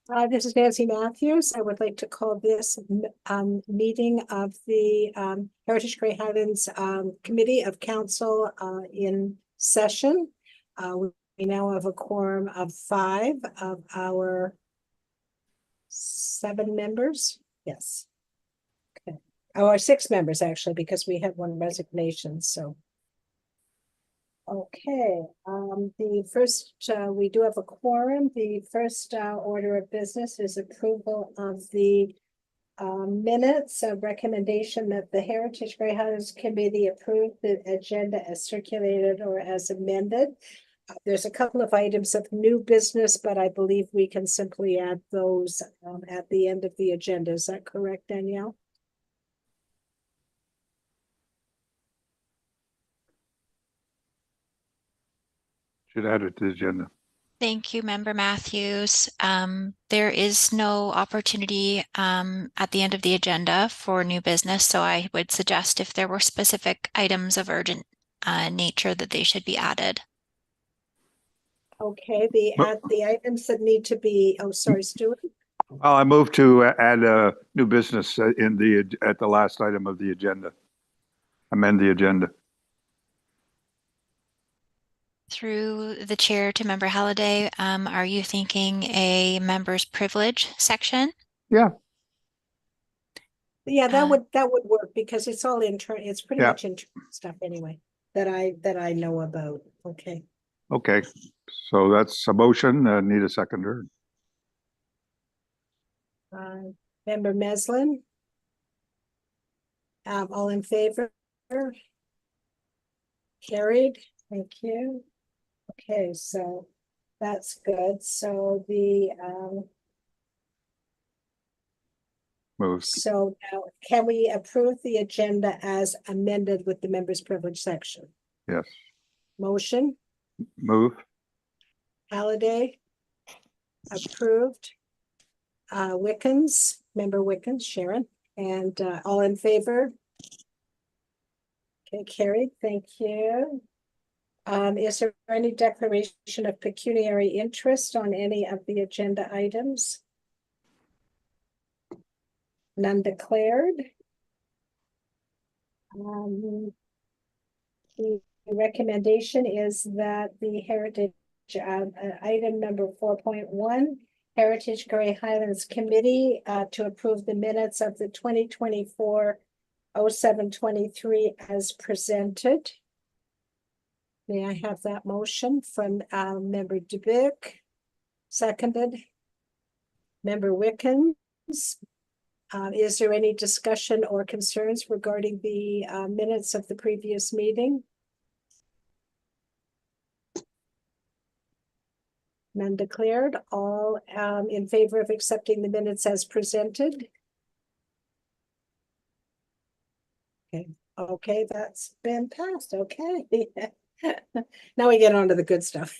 This is Nancy Matthews. I would like to call this meeting of the Heritage Grey Highlands Committee of Council in session. We now have a quorum of 5 of our 7 members. Yes. Okay. Our 6 members actually, because we had 1 resignation. So. Okay, the first, we do have a quorum. The first order of business is approval of the minutes of recommendation that the Heritage Grey Highlands Committee approve the agenda as circulated or as amended. There's a couple of items of new business, but I believe we can simply add those at the end of the agenda. Is that correct, Danielle? Should add it to the agenda. Thank you, Member Matthews. There is no opportunity at the end of the agenda for new business, so I would suggest if there were specific items of urgent nature that they should be added. Okay, the items that need to be, oh, sorry, Stuart. I move to add a new business at the last item of the agenda. Amend the agenda. Through the chair to Member Halliday, are you thinking a member's privilege section? Yeah. Yeah, that would work because it's all internal. It's pretty much internal stuff anyway that I know about. Okay. Okay. So that's a motion. Need a seconder. Member Meslin. All in favor? Carried. Thank you. Okay, so that's good. So the Move. So now can we approve the agenda as amended with the members' privilege section? Yes. Motion. Move. Halliday. Approved. Wickens, Member Wickens, Sharon, and all in favor? Okay, carried. Thank you. Is there any declaration of pecuniary interest on any of the agenda items? None declared. The recommendation is that the heritage item number 4.1, Heritage Grey Highlands Committee to approve the minutes of the 2024-07-23 as presented. May I have that motion from Member Dubic? Seconded. Member Wickens. Is there any discussion or concerns regarding the minutes of the previous meeting? None declared. All in favor of accepting the minutes as presented? Okay. Okay, that's been passed. Okay. Now we get on to the good stuff.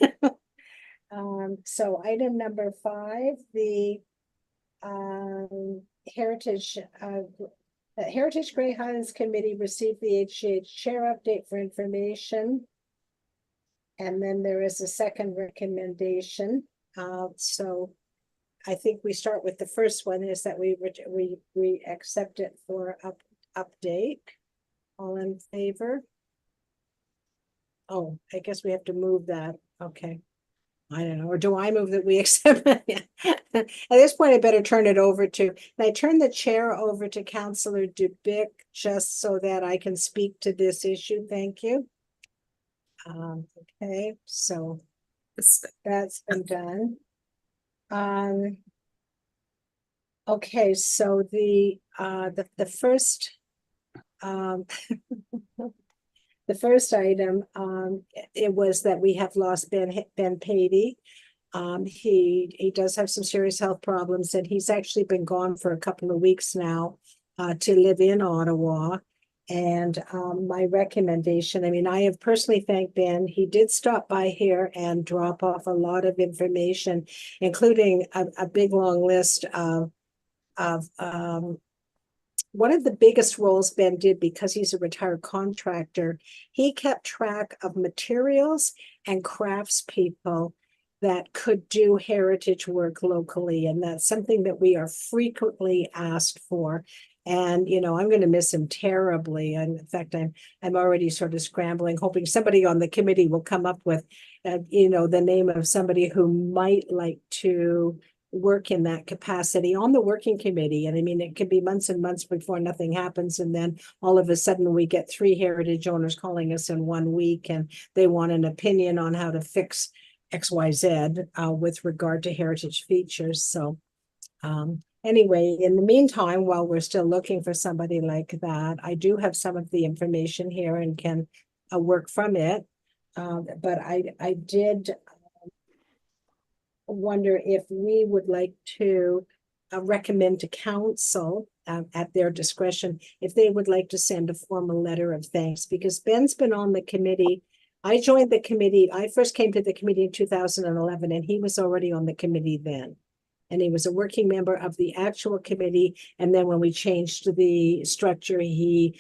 So item number 5, the Heritage Grey Highlands Committee received the HGHC Chair update for information. And then there is a second recommendation. So I think we start with the first one is that we accept it for update. All in favor? Oh, I guess we have to move that. Okay. I don't know. Or do I move that we accept? At this point, I better turn it over to, I turn the chair over to Councillor Dubic just so that I can speak to this issue. Thank you. Okay, so that's been done. Okay, so the first the first item it was that we have lost Ben Patey. He does have some serious health problems, and he's actually been gone for a couple of weeks now to live in Ottawa. And my recommendation, I mean, I have personally thanked Ben. He did stop by here and drop off a lot of information, including a big long list of one of the biggest roles Ben did, because he's a retired contractor. He kept track of materials and craftspeople that could do heritage work locally, and that's something that we are frequently asked for. And, you know, I'm going to miss him terribly. And in fact, I'm already sort of scrambling, hoping somebody on the committee will come up with, you know, the name of somebody who might like to work in that capacity on the working committee. And I mean, it could be months and months before nothing happens. And then all of a sudden we get 3 heritage owners calling us in 1 week, and they want an opinion on how to fix XYZ with regard to heritage features. So anyway, in the meantime, while we're still looking for somebody like that, I do have some of the information here and can work from it. But I did wonder if we would like to recommend to council at their discretion, if they would like to send a formal letter of thanks, because Ben's been on the committee. I joined the committee. I first came to the committee in 2011, and he was already on the committee then. And he was a working member of the actual committee. And then when we changed the structure, he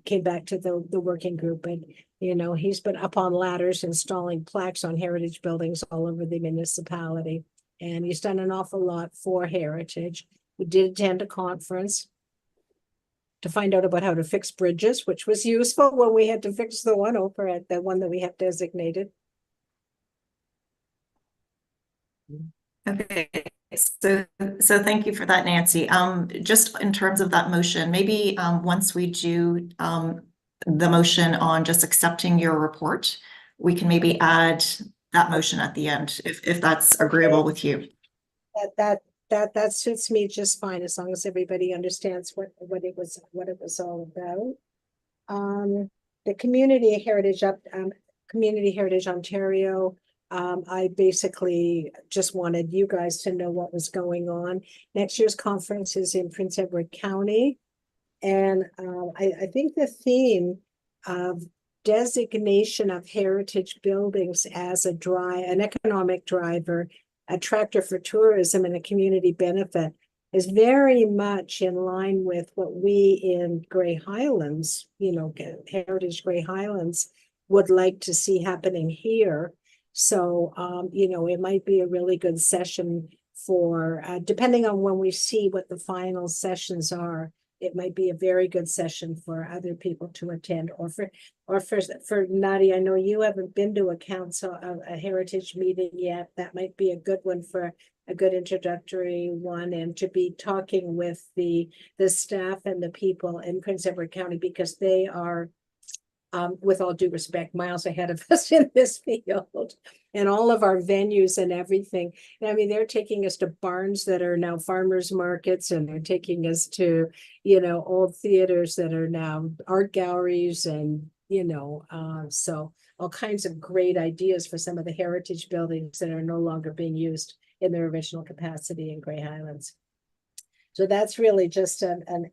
came back to the working group. And, you know, he's been up on ladders installing plaques on heritage buildings all over the municipality. And he's done an awful lot for heritage. We did attend a conference to find out about how to fix bridges, which was useful when we had to fix the one over at the one that we have designated. Okay, so thank you for that, Nancy. Just in terms of that motion, maybe once we do the motion on just accepting your report, we can maybe add that motion at the end, if that's agreeable with you. That suits me just fine, as long as everybody understands what it was all about. The Community Heritage Ontario. I basically just wanted you guys to know what was going on. Next year's conference is in Prince Edward County. And I think the theme of designation of heritage buildings as an economic driver, attractor for tourism, and a community benefit is very much in line with what we in Grey Highlands, you know, Heritage Grey Highlands, would like to see happening here. So, you know, it might be a really good session for, depending on when we see what the final sessions are, it might be a very good session for other people to attend, or for Nadia. I know you haven't been to a heritage meeting yet. That might be a good one for a good introductory one, and to be talking with the staff and the people in Prince Edward County, because they are, with all due respect, miles ahead of us in this field, and all of our venues and everything. I mean, they're taking us to barns that are now farmers markets, and they're taking us to, you know, old theaters that are now art galleries, and, you know, so all kinds of great ideas for some of the heritage buildings that are no longer being used in their original capacity in Grey Highlands. So that's really just an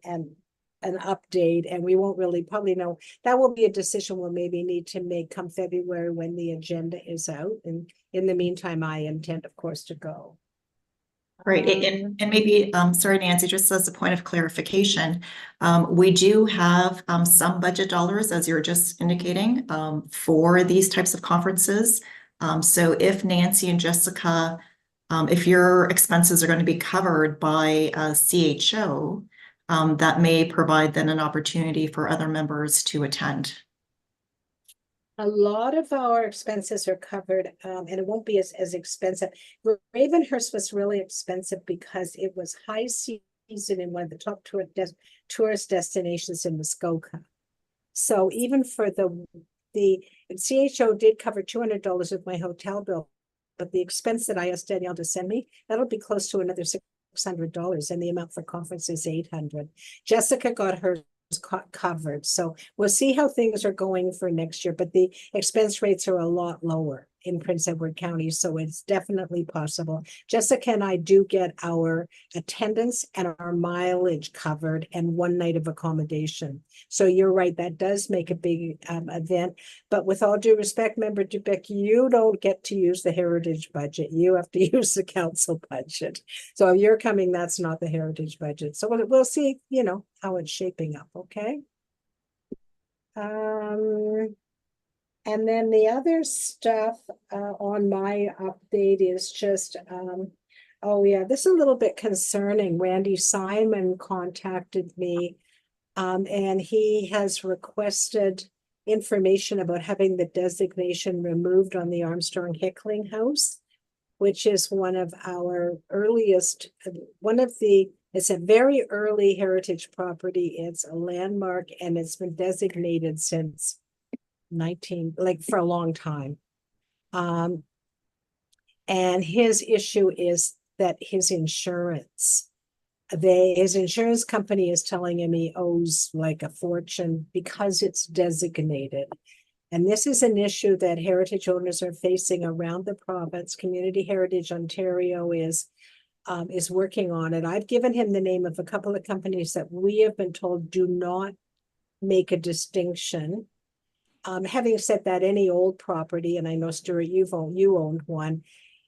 update, and we won't really probably know. That will be a decision we'll maybe need to make come February when the agenda is out. And in the meantime, I intend, of course, to go. Right, and maybe, sorry, Nancy, just as a point of clarification, we do have some budget dollars, as you were just indicating, for these types of conferences. So if Nancy and Jessica, if your expenses are going to be covered by CHO, that may provide then an opportunity for other members to attend. A lot of our expenses are covered, and it won't be as expensive. Ravenhurst was really expensive because it was high season in one of the top tourist destinations in Muskoka. So even for the CHO did cover $200 of my hotel bill, but the expense that I asked Danielle to send me, that'll be close to another $600, and the amount for conference is $800. Jessica got hers covered, so we'll see how things are going for next year, but the expense rates are a lot lower in Prince Edward County, so it's definitely possible. Jessica and I do get our attendance and our mileage covered, and 1 night of accommodation. So you're right, that does make a big event. But with all due respect, Member Dubeck, you don't get to use the heritage budget. You have to use the council budget. So if you're coming, that's not the heritage budget. So we'll see, you know, how it's shaping up. Okay. And then the other stuff on my update is just, oh yeah, this is a little bit concerning. Randy Simon contacted me, and he has requested information about having the designation removed on the Armstrong Hickling House, which is one of our earliest, it's a very early heritage property. It's a landmark and it's been designated since for a long time. And his issue is that his insurance company is telling him he owes like a fortune because it's designated. And this is an issue that heritage owners are facing around the province. Community Heritage Ontario is working on it. I've given him the name of a couple of companies that we have been told do not make a distinction. Having said that, any old property, and I know Stuart, you owned one.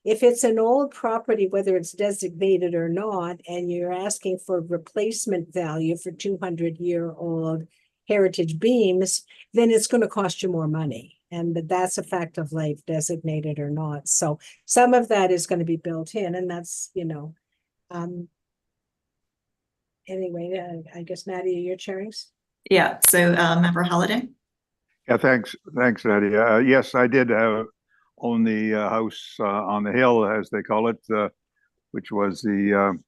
If it's an old property, whether it's designated or not, and you're asking for replacement value for 200-year-old heritage beams, then it's going to cost you more money. And that's a fact of life, designated or not. So some of that is going to be built in, and that's, anyway, I guess, Maddie, your chairings. Yeah, so Member Halliday. Yeah, thanks, Nadia. Yes, I did own the house on the hill, as they call it, which was the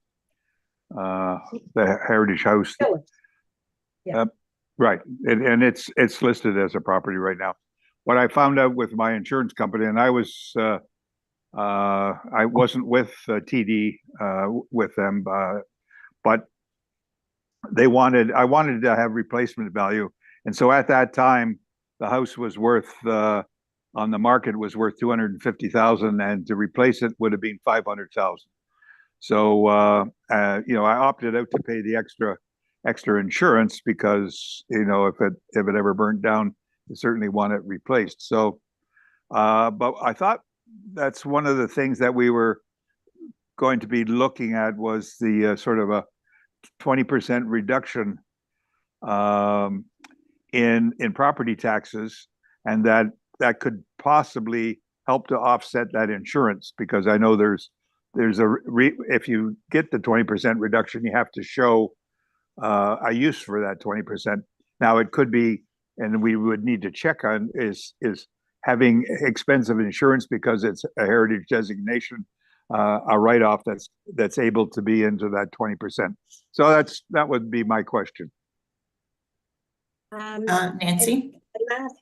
Heritage House. Yeah. Right, and it's listed as a property right now. What I found out with my insurance company, and I wasn't with TD with them, but I wanted to have replacement value, and so at that time, the house was worth on the market was worth $250,000, and to replace it would have been $500,000. So I opted out to pay the extra insurance because if it ever burnt down, I certainly want it replaced. So, but I thought that's one of the things that we were going to be looking at was the sort of a 20% reduction in property taxes, and that could possibly help to offset that insurance, because I know if you get the 20% reduction, you have to show a use for that 20%. Now it could be, and we would need to check on is having expensive insurance because it's a heritage designation, a write-off that's able to be into that 20%. So that would be my question. Nancy?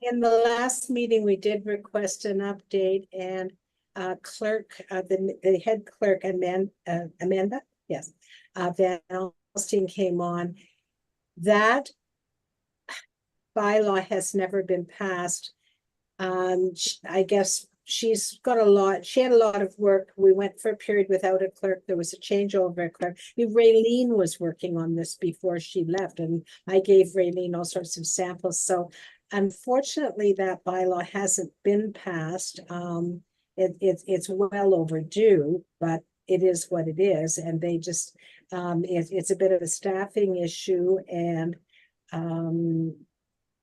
In the last meeting, we did request an update, and the head clerk, Amanda, yes, Van Alstine came on. That bylaw has never been passed. I guess she had a lot of work. We went for a period without a clerk. There was a changeover at clerk. Raylene was working on this before she left, and I gave Raylene all sorts of samples. So unfortunately, that bylaw hasn't been passed. It's well overdue, but it is what it is. And they just, it's a bit of a staffing issue, and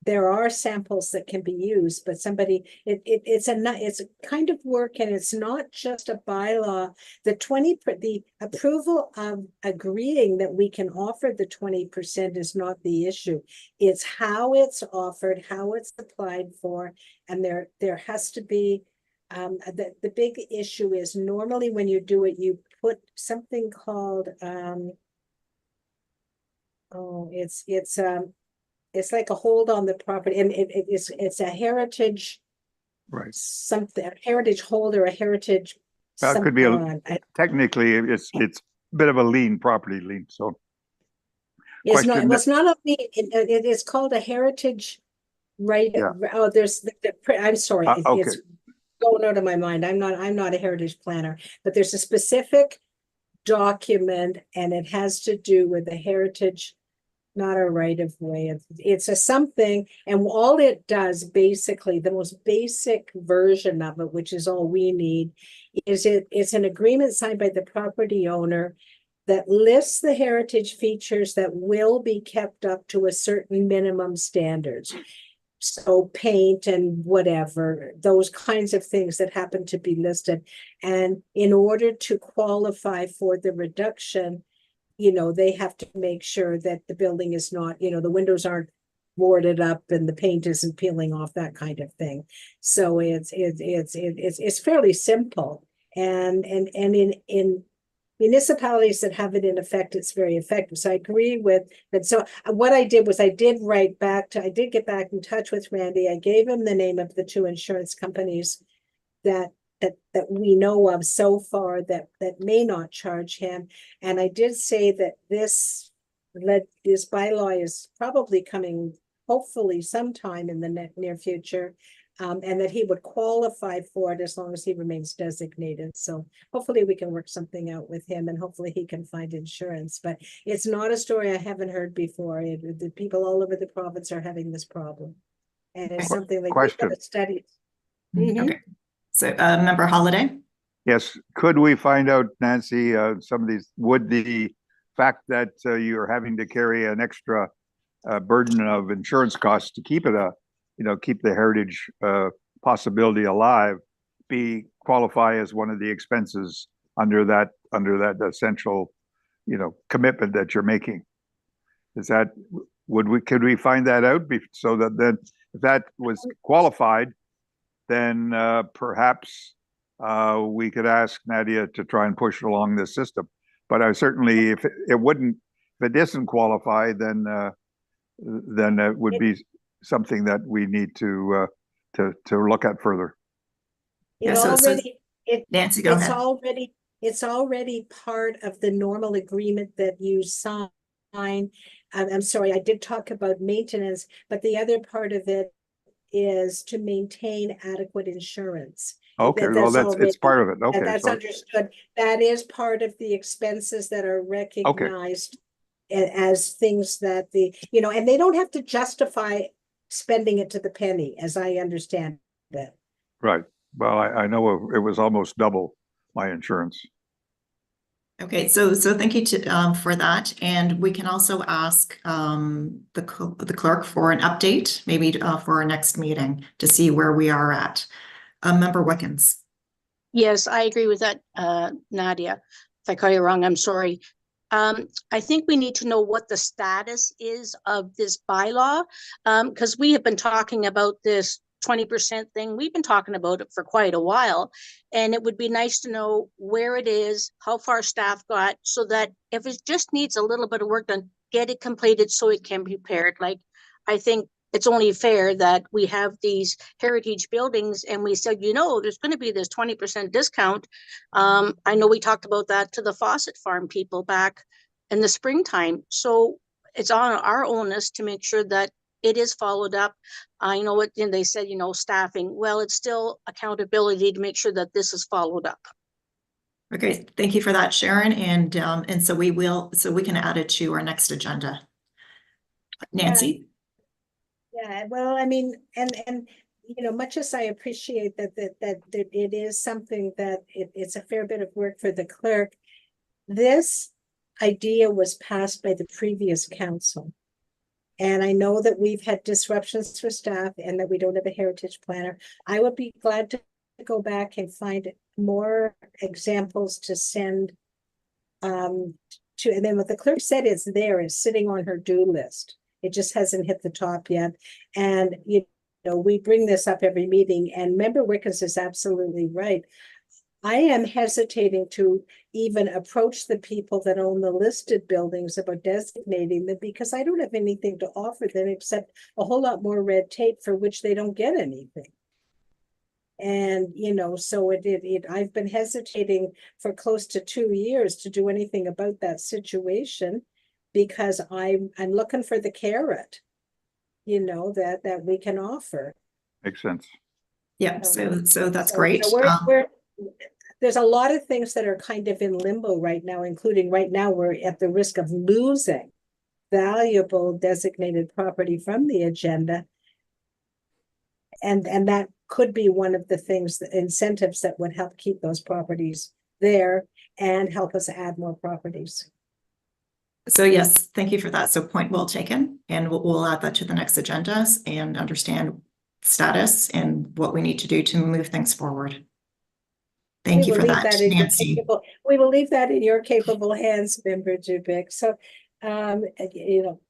there are samples that can be used, but it's a kind of work, and it's not just a bylaw. The approval of agreeing that we can offer the 20% is not the issue. It's how it's offered, how it's applied for, and there has to be, the big issue is normally when you do it, you put something called, it's like a hold on the property, and it's a heritage, right? Something, a heritage holder, a heritage. It could be technically it's a bit of a property lien. So it's not a lien. It's called a heritage right. Yeah. Oh, I'm sorry. Okay. It's going out of my mind. I'm not a heritage planner, but there's a specific document, and it has to do with the heritage. Not a right of way. It's a something, and all it does, basically, the most basic version of it, which is all we need, is it's an agreement signed by the property owner that lists the heritage features that will be kept up to a certain minimum standards. So paint and whatever, those kinds of things that happen to be listed. And in order to qualify for the reduction, they have to make sure that the building is not, the windows aren't boarded up and the paint isn't peeling off, that kind of thing. So it's fairly simple. And in municipalities that have it in effect, it's very effective. So I agree with that. So what I did was I did get back in touch with Randy. I gave him the name of the 2 insurance companies that we know of so far that may not charge him. And I did say that this bylaw is probably coming hopefully sometime in the near future. And that he would qualify for it as long as he remains designated. So hopefully we can work something out with him, and hopefully he can find insurance. But it's not a story I haven't heard before. The people all over the province are having this problem. And it's something that we've got to study. Okay. So Member Holiday? Yes. Could we find out, Nancy, some of these, would the fact that you're having to carry an extra burden of insurance costs to keep it keep the heritage possibility alive, qualify as one of the expenses under that essential, commitment that you're making? Could we find that out so that then if that was qualified, then perhaps we could ask Nadia to try and push along this system. But I certainly, if it doesn't qualify, then it would be something that we need to look at further. Nancy, go ahead. It's already part of the normal agreement that you sign. I'm sorry, I did talk about maintenance, but the other part of it is to maintain adequate insurance. Okay, it's part of it. Okay, that's understood. That is part of the expenses that are recognized as things that and they don't have to justify spending it to the penny, as I understand it. Right. Well, I know it was almost double my insurance. Okay, so thank you for that, and we can also ask the clerk for an update, maybe for our next meeting, to see where we are at. Member Wickens. Yes, I agree with that, Nadia. If I call you wrong, I'm sorry. I think we need to know what the status is of this bylaw, because we have been talking about this 20% thing. We've been talking about it for quite a while, and it would be nice to know where it is, how far staff got, so that if it just needs a little bit of work done, get it completed so it can be prepared. Like, I think it's only fair that we have these heritage buildings and we said, there's going to be this 20% discount. I know we talked about that to the Fawcett Farm people back in the springtime. So it's on our onus to make sure that it is followed up. I know what they said, staffing. Well, it's still accountability to make sure that this is followed up. Okay, thank you for that, Sharon. And so we can add it to our next agenda. Nancy? Yeah, well, I mean, and much as I appreciate that it is something that it's a fair bit of work for the clerk, this idea was passed by the previous council. And I know that we've had disruptions for staff and that we don't have a heritage planner. I would be glad to go back and find more examples to send and then what the clerk said is it's sitting on her do list. It just hasn't hit the top yet. And, we bring this up every meeting, and Member Wickens is absolutely right. I am hesitating to even approach the people that own the listed buildings about designating them, because I don't have anything to offer them except a whole lot more red tape for which they don't get anything. And, so I've been hesitating for close to 2 years to do anything about that situation, because I'm looking for the carrot, that we can offer. Makes sense. Yeah, so that's great. So there's a lot of things that are kind of in limbo right now, including right now we're at the risk of losing valuable designated property from the agenda. And that could be one of the things, the incentives that would help keep those properties there and help us add more properties. So yes, thank you for that. So point well taken, and we'll add that to the next agendas and understand status and what we need to do to move things forward. Thank We you will for leave that, in your Nancy. we will leave that in your capable hands, Member Dubik. So, you know,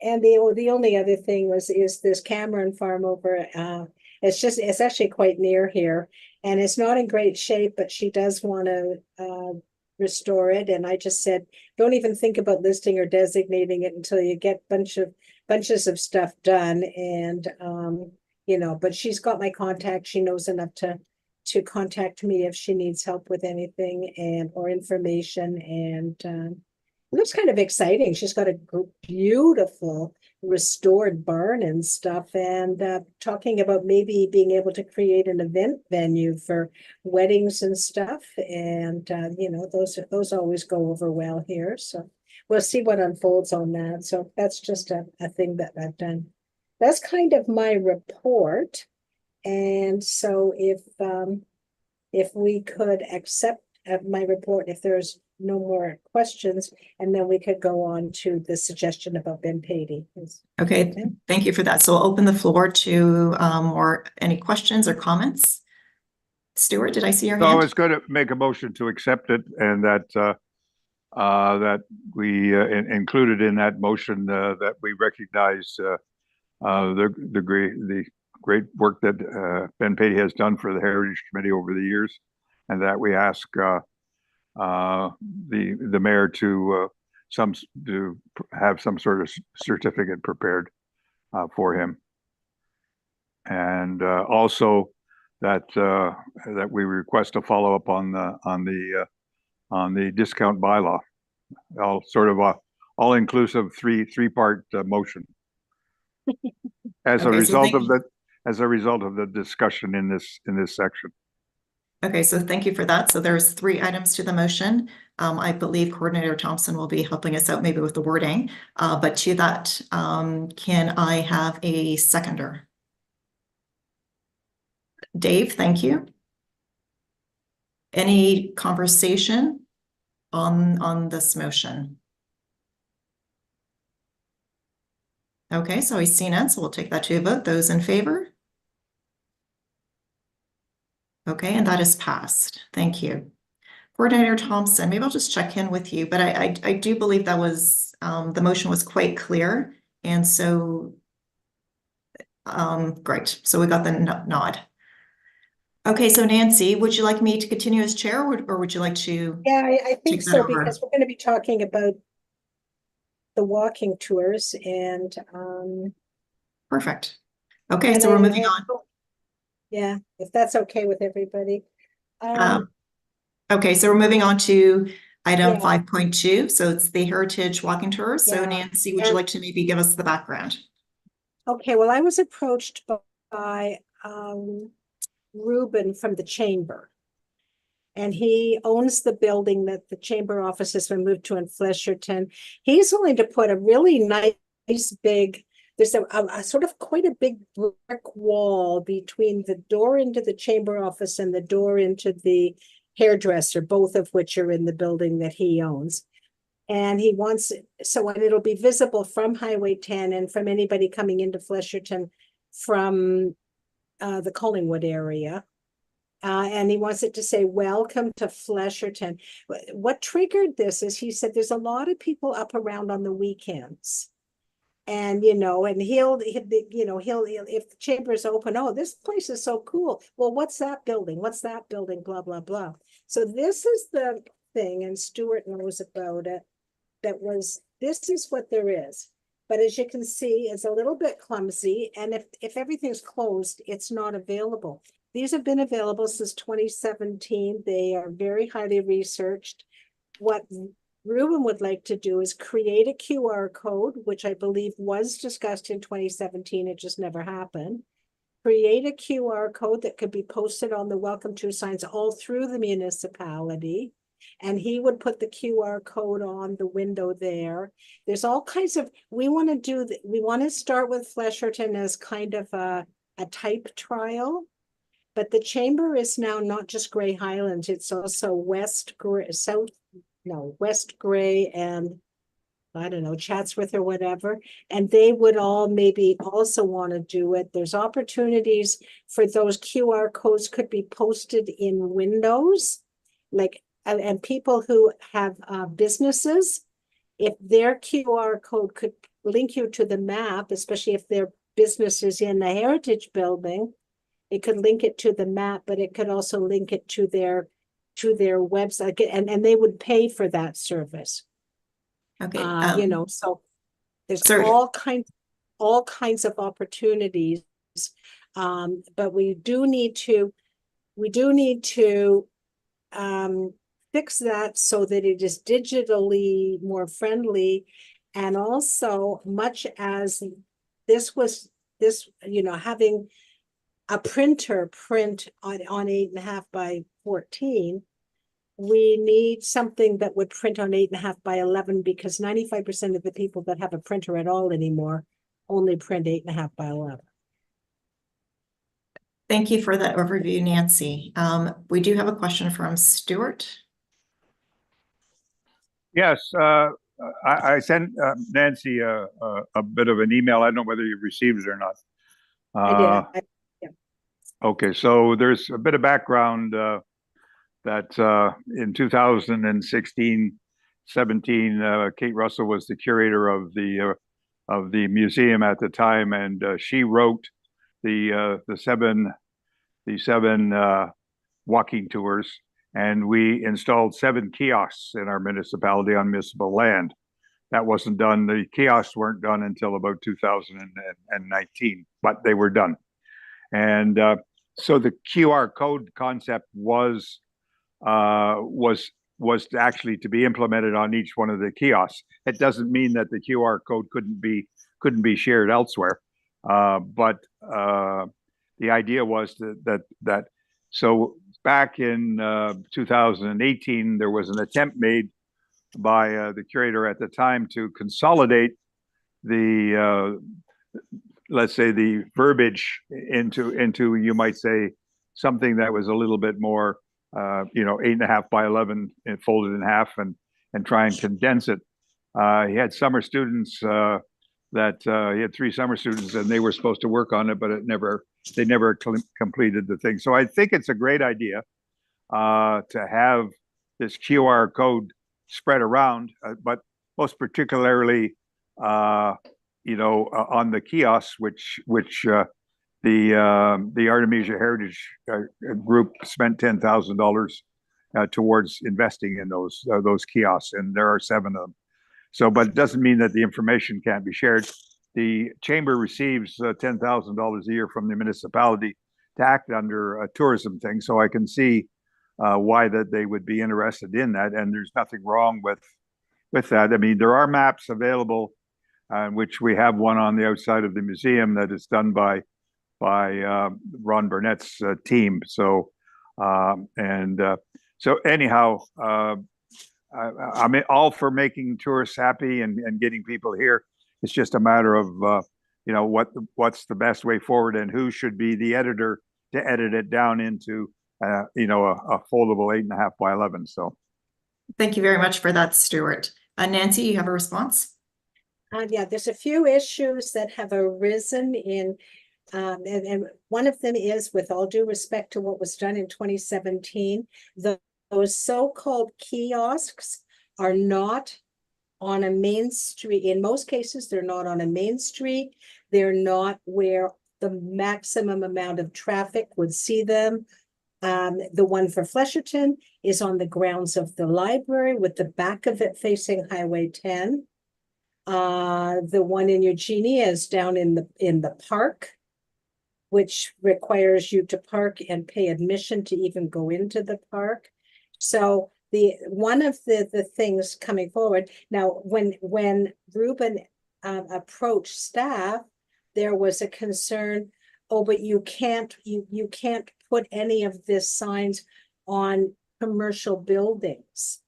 and the only other thing is this Cameron farm over, it's actually quite near here, and it's not in great shape, but she does want to restore it. And I just said, don't even think about listing or designating it until you get bunches of stuff done. And you know, but she's got my contact. She knows enough to contact me if she needs help with anything and or information. And it looks kind of exciting. She's got a beautiful restored barn and stuff, and talking about maybe being able to create an event venue for weddings and stuff. And you know, those always go over well here. So we'll see what unfolds on that. So that's just a thing that I've done. That's kind of my report. And so if we could accept my report, if there's no more questions, and then we could go on to the suggestion about Ben Patey. Okay, thank you for that. So I'll open the floor to or any questions or comments. Stuart, did I see your So I hand? was going to make a motion to accept it, and that that we included in that motion that we recognize the great work that Ben Patey has done for the Heritage Committee over the years, and that we ask the mayor to have some sort of certificate prepared for him, and also that that we request a follow up on the discount bylaw, all sort of a all inclusive three-part motion as a Okay, result of the discussion in this section. Okay, so thank you for that. So there's 3 items to the motion. I believe Coordinator Thompson will be helping us out maybe with the wording. But to that, can I have a seconder? Dave, thank you. Any conversation on this motion? Okay, so I see none, so we'll take that to a vote. Those in favor? Okay, and that is passed. Thank you. Coordinator Thompson, maybe I'll just check in with you, but I do believe that was the motion was quite clear. And so great. So we got the nod. Okay, so Nancy, would you like me to continue as chair, or would you like to? Yeah, I think take that so, over? because we're going to be talking about the walking tours and Perfect. Okay, and so we're moving on. Yeah, if that's okay with everybody. Okay, so we're moving on to item Yeah. 5.2. So it's the Heritage Walking Tour. So Yeah. Nancy, would you like to maybe give us the background? Okay, well, I was approached by Ruben from the chamber. And he owns the building that the chamber office has been moved to in Flesherton. He's willing to put a really nice big, there's a sort of quite a big brick wall between the door into the chamber office and the door into the hairdresser, both of which are in the building that he owns. And he wants, so it'll be visible from Highway 10 and from anybody coming into Flesherton from the Collingwood area. And he wants it to say, welcome to Flesherton. What triggered this is he said there's a lot of people up around on the weekends. And, you know, and he'll if the chamber is open, oh, this place is so cool. Well, what's that building? What's that building? Blah, blah, blah. So this is the thing, and Stuart knows about it. This is what there is. But as you can see, it's a little bit clumsy. And if everything's closed, it's not available. These have been available since 2017. They are very highly researched. What Ruben would like to do is create a QR code, which I believe was discussed in 2017. It just never happened. Create a QR code that could be posted on the welcome to signs all through the municipality. And he would put the QR code on the window there. There's all kinds of, we want to start with Flesherton as kind of a type trial. But the chamber is now not just Grey Highlands, it's also West Grey and I don't know, Chatsworth or whatever, and they would all maybe also want to do it. There's opportunities for those QR codes could be posted in windows, like, and people who have businesses, if their QR code could link you to the map, especially if their business is in a heritage building, it could link it to the map, but it could also link it to their website, and they would pay for that service. Okay. You know, so there's Sorry. all kinds of opportunities. But we do need to fix that so that it is digitally more friendly. And also, much as this, you know, having a printer print on 8.5 by 14, we need something that would print on 8.5 by 11, because 95% of the people that have a printer at all anymore only print 8.5 by 11. Thank you for that overview, Nancy. We do have a question from Stuart. Yes, I sent Nancy a bit of an email. I don't know whether you received it or not. I did. Okay, so there's a bit of background that in 2016-17, Kate Russell was the curator of the museum at the time, and she wrote the seven walking tours, and we installed 7 kiosks in our municipality on municipal land. That wasn't done. The kiosks weren't done until about 2019, but they were done. And so the QR code concept was actually to be implemented on each one of the kiosks. It doesn't mean that the QR code couldn't be shared elsewhere, but the idea was that so back in 2018 there was an attempt made by the curator at the time to consolidate the let's say the verbiage into you might say something that was a little bit more 8.5 by 11 and folded in half, and try and condense it. He had summer students he had 3 summer students, and they were supposed to work on it, but they never completed the thing. So I think it's a great idea to have this QR code spread around, but most particularly on the kiosks, which the Artemisia Heritage Group spent $10,000 towards investing in those kiosks, and there are 7 of them. So, but it doesn't mean that the information can't be shared. The chamber receives $10,000 a year from the municipality to act under a tourism thing. So I can see why that they would be interested in that, and there's nothing wrong with that. I mean, there are maps available, which we have one on the outside of the museum that is done by Ron Burnett's team. So so anyhow, I'm all for making tourists happy and getting people here. It's just a matter of what's the best way forward, and who should be the editor to edit it down into a foldable 8.5 by 11. So thank you very much for that, Stuart. Nancy, you have a response? Yeah, there's a few issues that have arisen in and one of them is, with all due respect to what was done in 2017, those so-called kiosks are not on a main street. In most cases, they're not on a main street. They're not where the maximum amount of traffic would see them. The one for Flesherton is on the grounds of the library, with the back of it facing Highway 10. The one in Eugenia is down in the park, which requires you to park and pay admission to even go into the park. So one of the things coming forward now, when Ruben approached staff, there was a concern. Oh, but you can't put any of this signs on commercial buildings.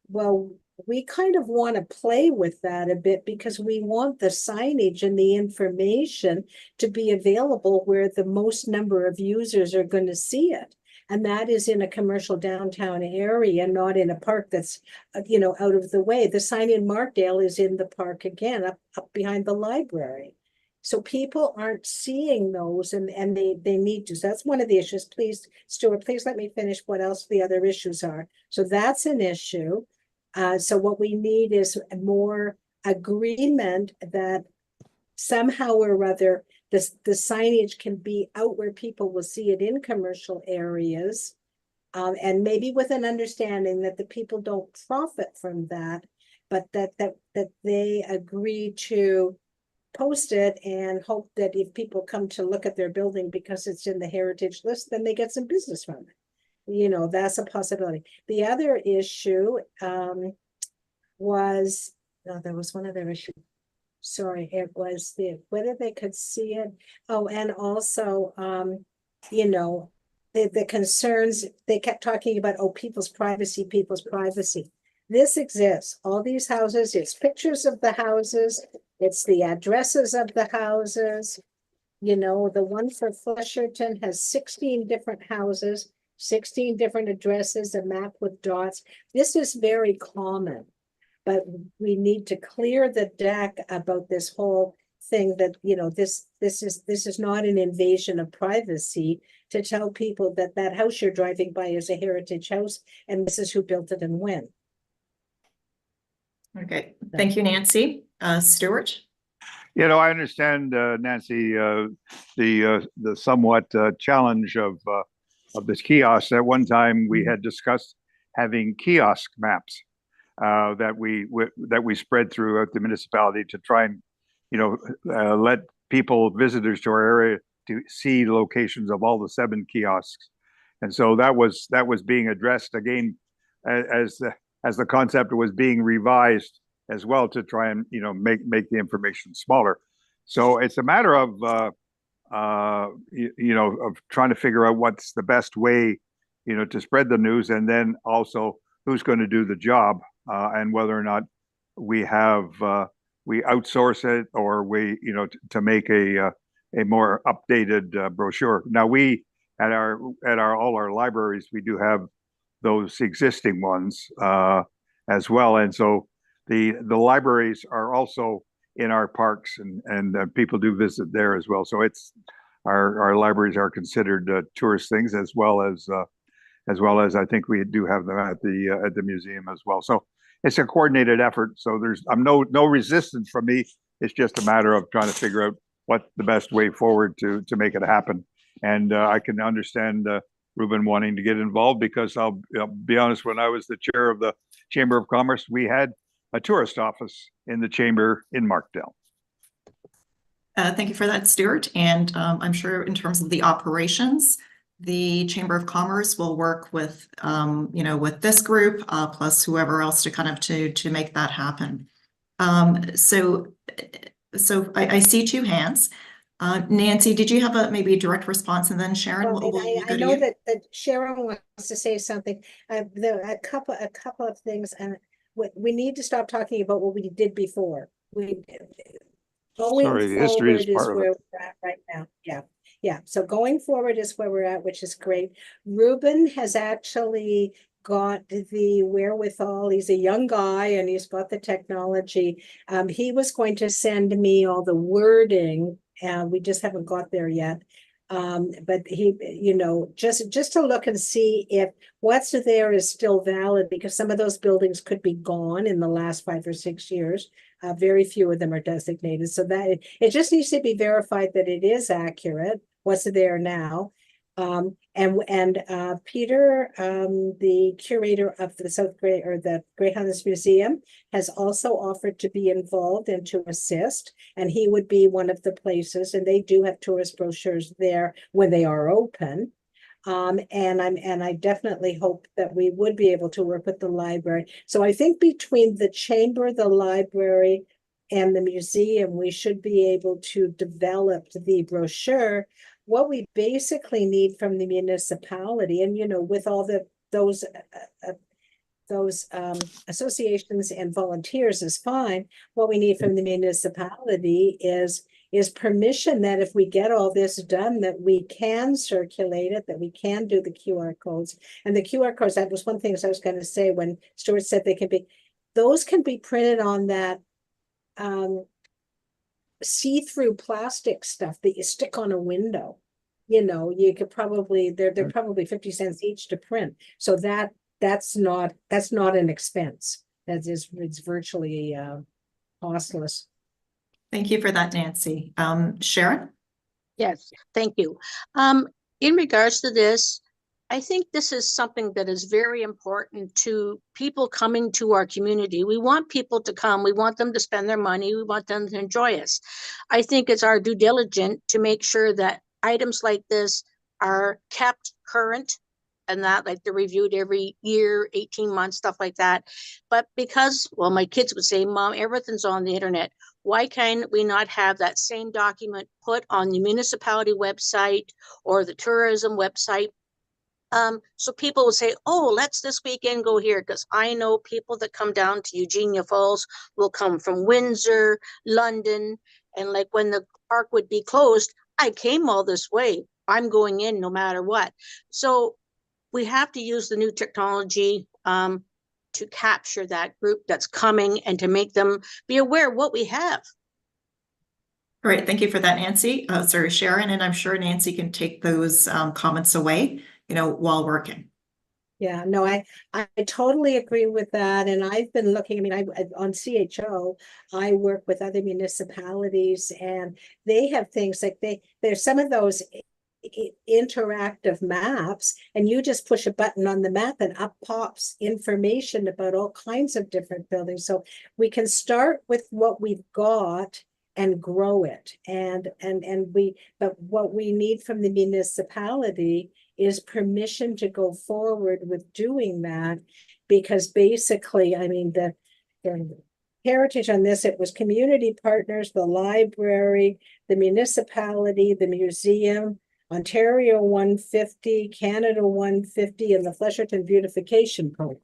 Well, we kind of want to play with that a bit, because we want the signage and the information to be available where the most number of users are going to see it. And that is in a commercial downtown area, not in a park that's, out of the way. The sign in Markdale is in the park again, up behind the library. So people aren't seeing those and they need to. So that's one of the issues. Please, Stuart, please let me finish what else the other issues are. So that's an issue. So what we need is more agreement that somehow or other the signage can be out where people will see it in commercial areas. And maybe with an understanding that the people don't profit from that, but that they agree to post it and hope that if people come to look at their building because it's in the heritage list, then they get some business from it. That's a possibility. The other issue was, no, there was one other issue. Sorry, it was whether they could see it. Oh, and also, the concerns, they kept talking about, people's privacy. This exists. All these houses, it's pictures of the houses. It's the addresses of the houses. The one for Flesherton has 16 different houses, 16 different addresses, a map with dots. This is very common, but we need to clear the deck about this whole thing that, this is not an invasion of privacy to tell people that that house you're driving by is a heritage house and this is who built it and when. Okay, thank you, Nancy. Stuart? I understand, Nancy, the somewhat challenge of this kiosk. At one time, we had discussed having kiosk maps that we spread throughout the municipality to try and, let visitors to our area to see locations of all the 7 kiosks. And so that was being addressed again as the concept was being revised as well to try and make the information smaller. So it's a matter of of trying to figure out what's the best way to spread the news, and then also who's going to do the job, and whether or not we outsource it or we to make a more updated brochure. Now we at all our libraries, we do have those existing ones as well, and so the libraries are also in our parks, and people do visit there as well. So it's our libraries are considered tourist things as well as I think we do have them at the museum as well. So it's a coordinated effort. So there's no resistance from me. It's just a matter of trying to figure out what the best way forward to make it happen. And I can understand Ruben wanting to get involved, because I'll be honest, when I was the chair of the Chamber of Commerce, we had a tourist office in the chamber in Markdale. Thank you for that, Stuart. And I'm sure in terms of the operations, the Chamber of Commerce will work with, with this group, plus whoever else to kind of to make that happen. So I see 2 hands. Nancy, did you have maybe a direct response, and then Sharon? I know that Sharon wants to say something. There are a couple of things, and we need to stop talking about what we did before. Going forward is where we're at right now. Yeah. So going forward is where we're at, which is great. Ruben has actually got the wherewithal. He's a young guy and he's got the technology. He was going to send me all the wording, and we just haven't got there yet. But he, just to look and see if what's there is still valid, because some of those buildings could be gone in the last 5 or 6 years. Very few of them are designated. So that it just needs to be verified that it is accurate, what's there now. And Peter, the curator of the Great Highlands Museum, has also offered to be involved and to assist, and he would be one of the places, and they do have tourist brochures there when they are open. And I definitely hope that we would be able to work with the library. So I think between the chamber, the library, and the museum, we should be able to develop the brochure. What we basically need from the municipality, and with all those associations and volunteers is fine. What we need from the municipality is is permission that if we get all this done, that we can circulate it, that we can do the QR codes. And the QR codes, that was one thing I was going to say when Stuart said those can be printed on that see-through plastic stuff that you stick on a window. You know, you could probably, they're probably 50 cents each to print. So that's not an expense. It's virtually costless. Thank you for that, Nancy. Sharon? Yes, thank you. In regards to this, I think this is something that is very important to people coming to our community. We want people to come. We want them to spend their money. We want them to enjoy us. I think it's our due diligence to make sure that items like this are kept current and that, like, they're reviewed every year, 18 months, stuff like that. But because, well, my kids would say, Mom, everything's on the internet. Why can't we not have that same document put on the municipality website or the tourism website? So people will say, oh, let's this weekend go here, because I know people that come down to Eugenia Falls will come from Windsor, London, and like when the park would be closed, I came all this way. I'm going in no matter what. So we have to use the new technology to capture that group that's coming and to make them be aware of what we have. Great, thank you for that, Nancy. Sorry, Sharon, and I'm sure Nancy can take those comments away, you know, while working. Yeah, no, I totally agree with that. And I've been looking, I mean, on CHO, I work with other municipalities and they have things like there's some of those interactive maps, and you just push a button on the map and up pops information about all kinds of different buildings. So we can start with what we've got and grow it. But what we need from the municipality is permission to go forward with doing that, because basically, I mean, the heritage on this, it was community partners, the library, the municipality, the museum, Ontario 150, Canada 150, and the Flesherton Beautification Program,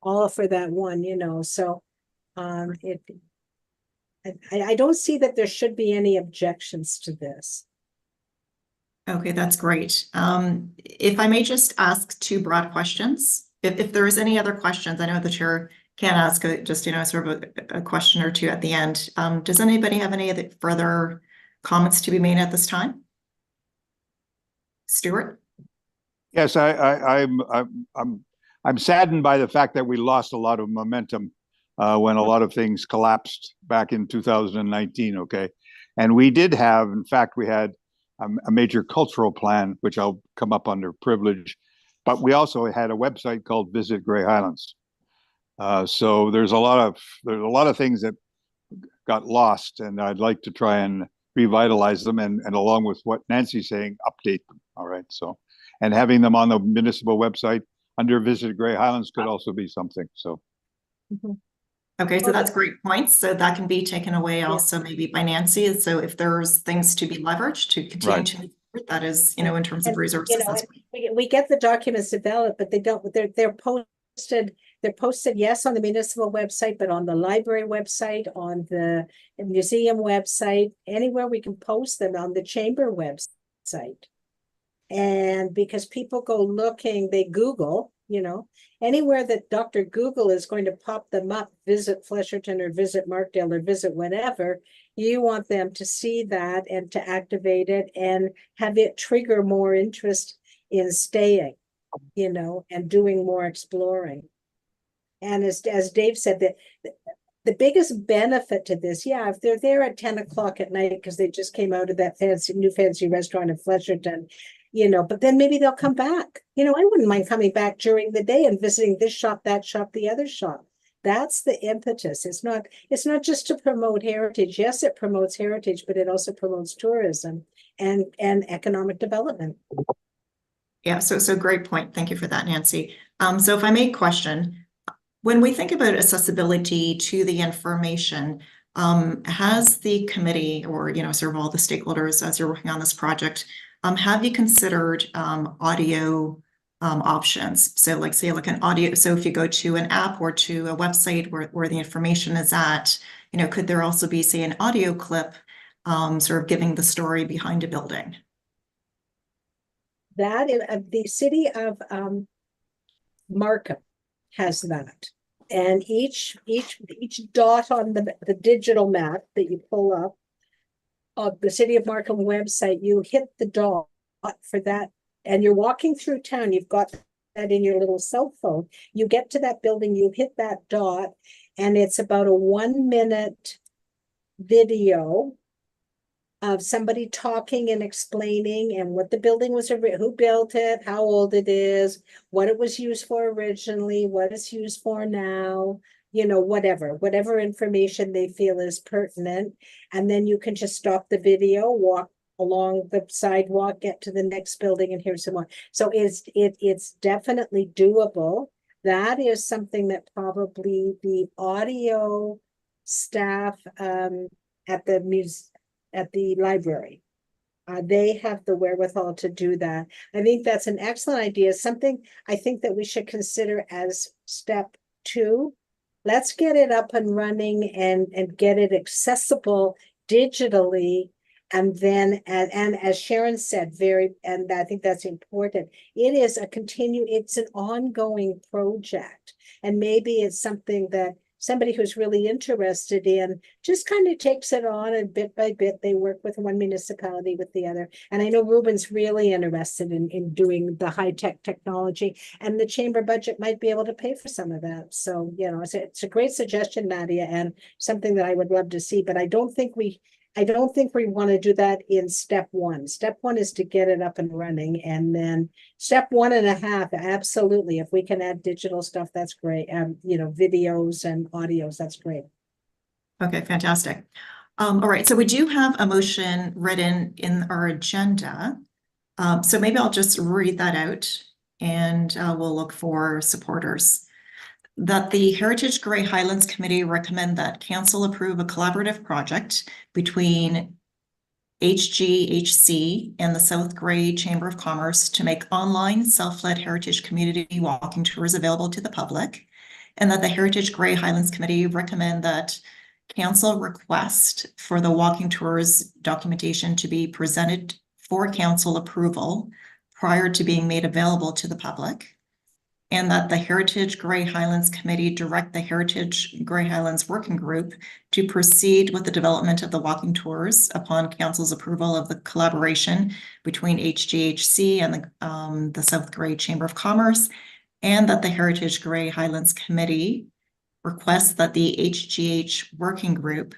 all for that one, you know. So I don't see that there should be any objections to this. Okay, that's great. If I may just ask two broad questions. If there is any other questions, I know the chair can ask just, you know, sort of a question or two at the end. Does anybody have any other further comments to be made at this time? Stuart? Yes, I'm saddened by the fact that we lost a lot of momentum when a lot of things collapsed back in 2019. Okay, and we did have, in fact, we had a major cultural plan, which I'll come up under privilege, but we also had a website called Visit Grey Highlands. So there's a lot of things that got lost, and I'd like to try and revitalize them, and along with what Nancy's saying, update them. All right. So, and having them on the municipal website under Visit Grey Highlands could also be something. So. Okay, so that's great points. So that can be taken away also maybe by Nancy. So if there's things to be leveraged to continue to move forward, that is, you know, in terms of resources. You know, we get the documents developed, but they're posted. They're posted, yes, on the municipal website, but on the library website, on the museum website, anywhere we can post them, on the chamber website. And because people go looking, they Google, you know, anywhere that Dr. Google is going to pop them up, visit Flesherton or visit Markdale or visit whatever, you want them to see that and to activate it and have it trigger more interest in staying, you know, and doing more exploring. And as Dave said, that the biggest benefit to this, yeah, if they're there at 10 o'clock at night because they just came out of that fancy restaurant in Flesherton, you know, but then maybe they'll come back. You know, I wouldn't mind coming back during the day and visiting this shop, that shop, the other shop. That's the impetus. It's not just to promote heritage. Yes, it promotes heritage, but it also promotes tourism and economic development. Yeah, so great point. Thank you for that, Nancy. So if I may question, when we think about accessibility to the information, has the committee or, you know, sort of all the stakeholders as you're working on this project, have you considered audio options? So like say like an audio, so if you go to an app or to a website where the information is at, you know, could there also be say an audio clip sort of giving the story behind a building. That in the city of Markham has that. And each dot on the digital map that you pull up of the City of Markham website, you hit the dot for that, and you're walking through town, you've got that in your little cell phone. You get to that building, you hit that dot, and it's about a 1-minute video of somebody talking and explaining and what the building was, who built it, how old it is, what it was used for originally, what it's used for now, you know, whatever information they feel is pertinent. And then you can just stop the video, walk along the sidewalk, get to the next building, and hear some more. So it's definitely doable. That is something that probably the audio staff at the library, they have the wherewithal to do that. I think that's an excellent idea, something I think that we should consider as step 2. Let's get it up and running and get it accessible digitally. And then, and as Sharon said, and I think that's important, it's an ongoing project. And maybe it's something that somebody who's really interested in just kind of takes it on, and bit by bit, they work with one municipality with the other. And I know Ruben's really interested in doing the high-tech technology, and the chamber budget might be able to pay for some of that. So, you know, it's a great suggestion, Nadia, and something that I would love to see, but I don't think we want to do that in step 1. Step 1 is to get it up and running. And then step 1.5, absolutely. If we can add digital stuff, that's great. You know, videos and audios, that's great. Okay, fantastic. All right, so we do have a motion written in our agenda. So maybe I'll just read that out, and we'll look for supporters. That the Heritage Grey Highlands Committee recommend that council approve a collaborative project between HGHC and the South Grey Chamber of Commerce to make online self-led heritage community walking tours available to the public, and that the Heritage Grey Highlands Committee recommend that council request for the walking tours documentation to be presented for council approval prior to being made available to the public, and that the Heritage Grey Highlands Committee direct the Heritage Grey Highlands Working Group to proceed with the development of the walking tours upon council's approval of the collaboration between HGHC and the South Grey Chamber of Commerce, and that the Heritage Grey Highlands Committee requests that the HGH Working Group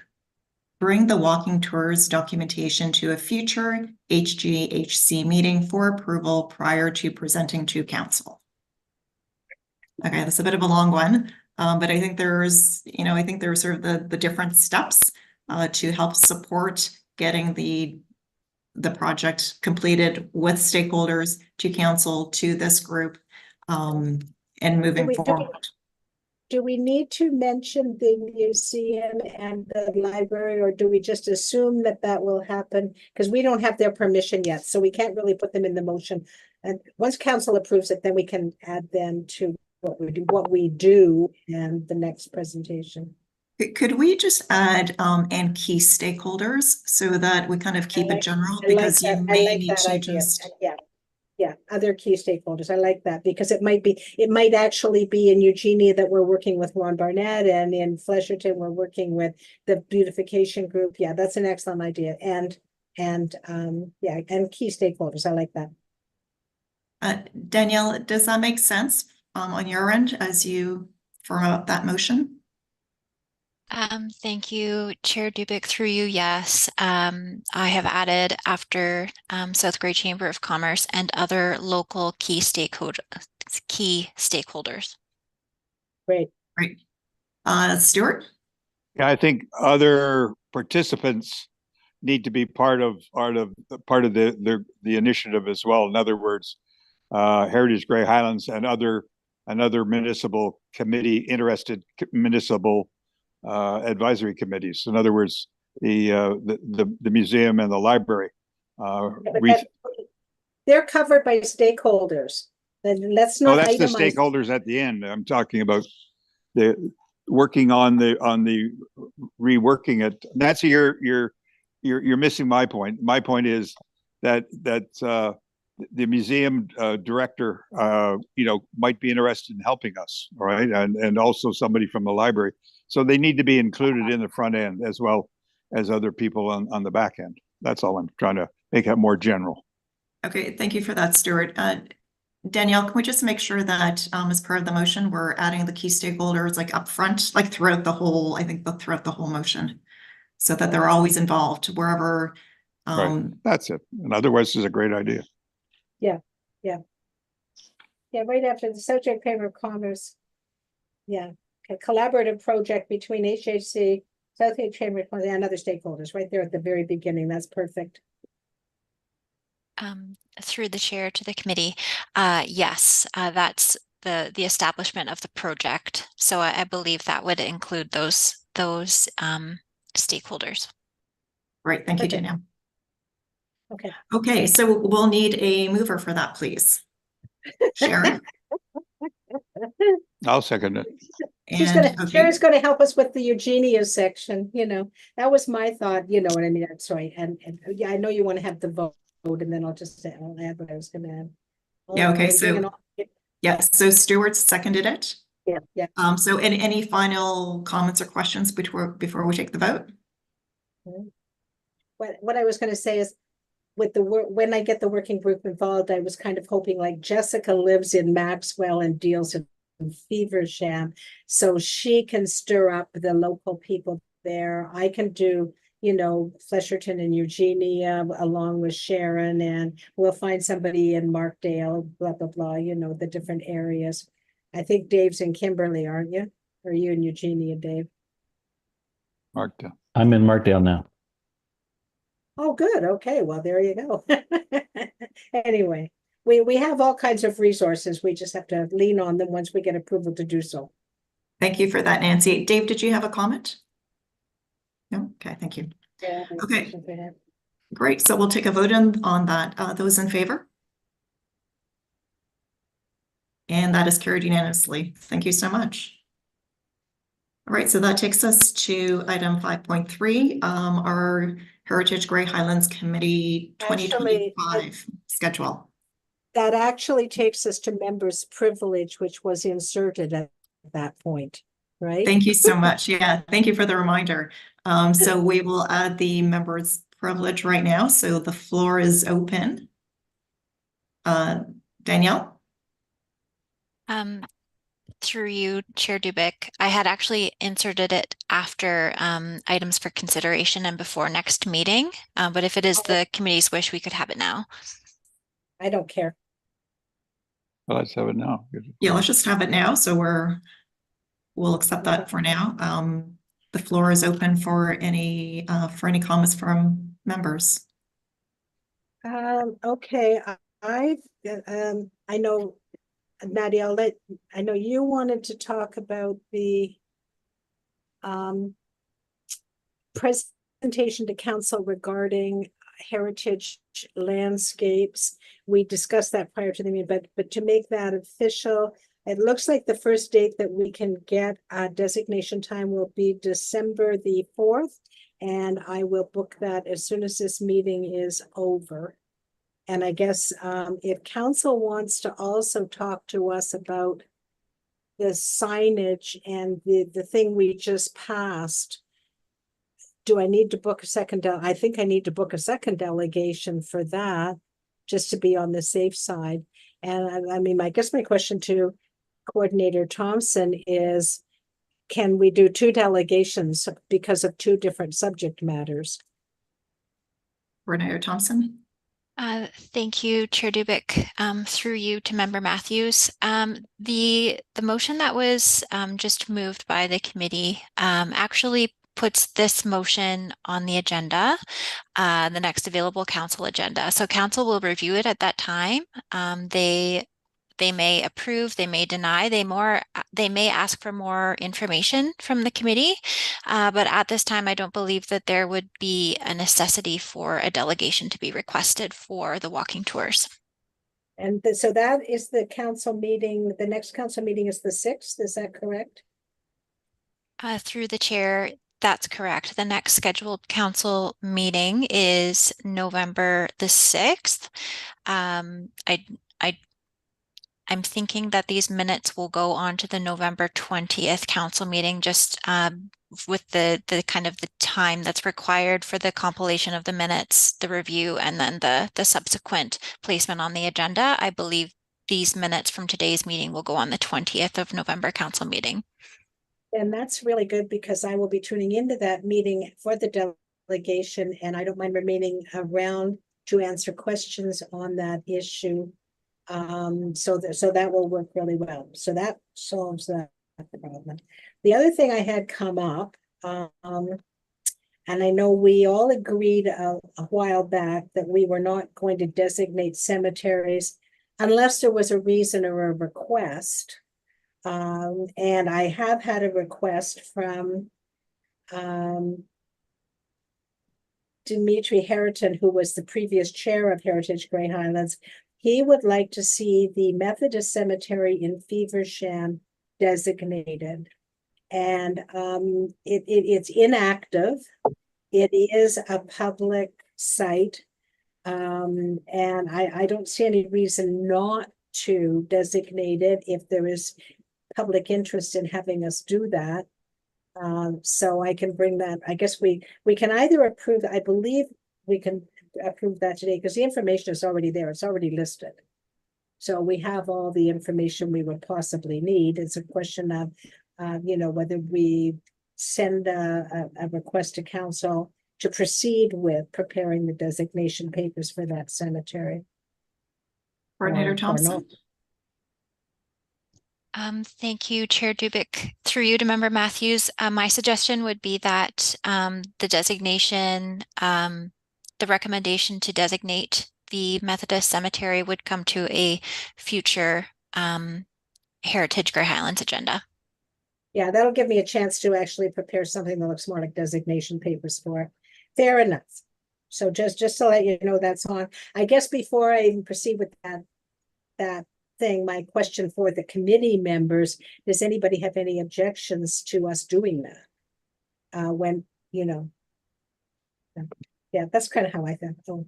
bring the walking tours documentation to a future HGHC meeting for approval prior to presenting to council. Okay, that's a bit of a long one, but I think there's sort of the different steps to help support getting the project completed with stakeholders, to council, to this group, and moving forward. Do we need to mention the museum and the library, or do we just assume that will happen? Because we don't have their permission yet, so we can't really put them in the motion. And once council approves it, then we can add them to what we do and the next presentation. Could we just add and key stakeholders so that we kind of keep it general, because you may need to just other key stakeholders. I like that, because it might actually be in Eugenia that we're working with Ron Barnett, and in Flesherton we're working with the beautification group. Yeah, that's an excellent idea. And key stakeholders. I like that. Danielle, does that make sense on your end as you firm up that motion? Thank you, Chair Dubik. Through you, yes. I have added after South Grey Chamber of Commerce and other local key stakeholders. Great. Stuart? Yeah, I think other participants need to be part of the initiative as well. In other words, Heritage Grey Highlands and other municipal committee, interested municipal advisory committees. In other words, the museum and the library. They're covered by stakeholders. Then let's not. No, that's itemize. the stakeholders at the end. I'm talking about the working on the reworking it. Nancy, you're you're missing my point. My point is that the museum director, might be interested in helping us, right? And also somebody from the library. So they need to be included in the front end as well as other people on the back end. That's all I'm trying to make it more general. Okay, thank you for that, Stuart. Danielle, can we just make sure that as part of the motion, we're adding the key stakeholders like up front, like throughout the whole, throughout the whole motion, so that they're always involved wherever. Right. That's it. In other words, it's a great idea. Yeah, right after the subject Chamber of Commerce. Yeah, okay, collaborative project between HGHC, Southgate Chamber of Commerce and other stakeholders, right there at the very beginning. That's perfect. Through the chair to the committee, yes, that's the establishment of the project. So I believe that would include those stakeholders. Right, thank you, Okay. Danielle. Okay. Okay, so we'll need a mover for that, please. Sharon? I'll second it. Sharon's gonna help us with the Eugenia section, that was my thought, you know what I mean, that's right, and yeah, I know you want to have the vote, and then I'll add what I was gonna add. Yeah, okay, So yes, so Stuart seconded it. Yeah. So any final comments or questions before we take the vote? What I was gonna say is, with the work, when I get the working group involved, I was kind of hoping, like, Jessica lives in Maxwell and deals in Feversham, so she can stir up the local people there. I can do, Flesherton and Eugenia along with Sharon, and we'll find somebody in Markdale, blah, blah, blah, the different areas. I think Dave's in Kimberley, aren't you? Or are you in Eugenia, Dave? Markdale. I'm in Markdale now. Oh, good. Okay, well, there you go. Anyway, we have all kinds of resources. We just have to lean on them once we get approval to do so. Thank you for that, Nancy. Dave, did you have a comment? No? Okay, thank you. Yeah. Okay. Great. So we'll take a vote on that. Those in favor? And that is carried unanimously. Thank you so much. All right, so that takes us to item 5.3, our Heritage Grey Highlands Committee 2025 schedule. That actually takes us to members' privilege, which was inserted at that point, right? Thank you so much. Yeah, thank you for the reminder. So we will add the members' privilege right now. So the floor is open. Danielle? Through you, Chair Dubik, I had actually inserted it after items for consideration and before next meeting. But if it is the committee's wish, we could have it now. I don't care. Well, let's have it now. Yeah, let's just have it now. So we'll accept that for now. The floor is open for any comments from members. Okay, I know, Nadia, I know you wanted to talk about the presentation to council regarding heritage landscapes. We discussed that prior to the meeting, but to make that official, it looks like the first date that we can get a designation time will be December the 4th, and I will book that as soon as this meeting is over. And I guess if council wants to also talk to us about the signage and the thing we just passed, do I need to book a second? I think I need to book a second delegation for that, just to be on the safe side. And I mean, I guess my question to Coordinator Thompson is, can we do 2 delegations because of 2 different subject matters? Coordinator Thompson? Thank you, Chair Dubik. Through you to Member Matthews. The motion that was just moved by the committee actually puts this motion on the agenda, the next available council agenda. So council will review it at that time. They may approve, they may deny, they may ask for more information from the committee. But at this time, I don't believe that there would be a necessity for a delegation to be requested for the walking tours. And so that is the council meeting. The next council meeting is the 6th. Is that correct? Through the chair, That's correct. The next scheduled council meeting is November the 6th. I'm thinking that these minutes will go on to the November 20th council meeting, just with the kind of the time that's required for the compilation of the minutes, the review, and then the subsequent placement on the agenda. I believe these minutes from today's meeting will go on the 20th of November council meeting. And that's really good because I will be tuning into that meeting for the delegation, and I don't mind remaining around to answer questions on that issue. So that will work really well. So that solves that problem. The other thing I had come up, and I know we all agreed a while back that we were not going to designate cemeteries unless there was a reason or a request. And I have had a request from Dimitri Heriton, who was the previous chair of Heritage Grey Highlands. He would like to see the Methodist Cemetery in Feversham designated. And it's inactive. It is a public site. And I don't see any reason not to designate it if there is public interest in having us do that. So I can bring that. I guess we can either approve, I believe we can approve that today because the information is already there. It's already listed. So we have all the information we would possibly need. It's a question of, whether we send a request to council to proceed with preparing the designation papers for that cemetery. Coordinator Thompson. Thank you, Chair Dubik. Through you to Member Matthews, my suggestion would be that the designation, the recommendation to designate the Methodist Cemetery would come to a future Heritage Grey Highlands agenda. Yeah, that'll give me a chance to actually prepare something that looks more like designation papers for it. Fair enough. So just to let you know that's on. I guess before I even proceed with that thing, my question for the committee members, does anybody have any objections to us doing that? Yeah, that's kind of how I think. Oh.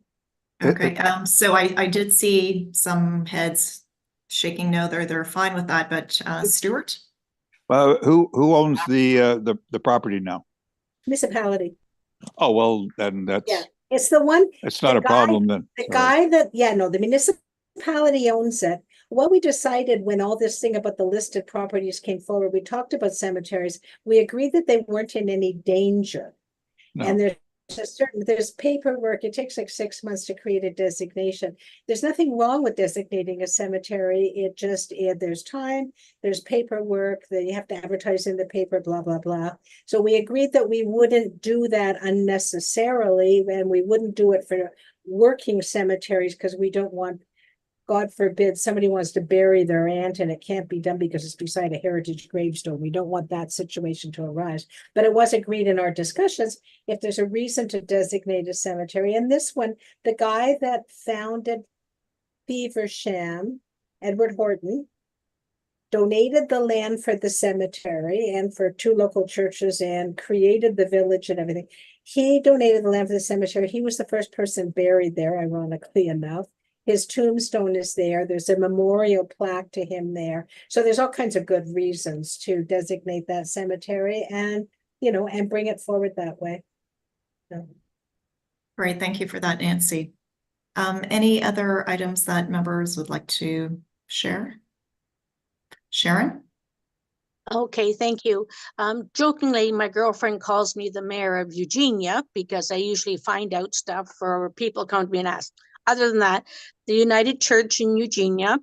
Okay, so I did see some heads shaking no, they're fine with that, but Stuart? Who owns the property now? Municipality. Oh, well, then Yeah, it's the one. It's not a problem then. The guy that, the municipality owns it. What we decided when all this thing about the listed properties came forward, we talked about cemeteries. We agreed that they weren't in any danger. No. And there's paperwork. It takes like 6 months to create a designation. There's nothing wrong with designating a cemetery. There's time, there's paperwork that you have to advertise in the paper, blah, blah, blah. So we agreed that we wouldn't do that unnecessarily, and we wouldn't do it for working cemeteries because we don't want, God forbid, somebody wants to bury their aunt and it can't be done because it's beside a heritage gravestone. We don't want that situation to arise. But it was agreed in our discussions, if there's a reason to designate a cemetery. And this one, the guy that founded Feversham, Edward Horton, donated the land for the cemetery and for 2 local churches and created the village and everything. He donated the land for the cemetery. He was the first person buried there, ironically enough. His tombstone is there. There's a memorial plaque to him there. So there's all kinds of good reasons to designate that cemetery and, and bring it forward that way. So. Great, thank you for that, Nancy. Any other items that members would like to share? Sharon? Okay, thank you. Jokingly, my girlfriend calls me the mayor of Eugenia because I usually find out stuff for people come to me and ask. Other than that, the United Church in Eugenia,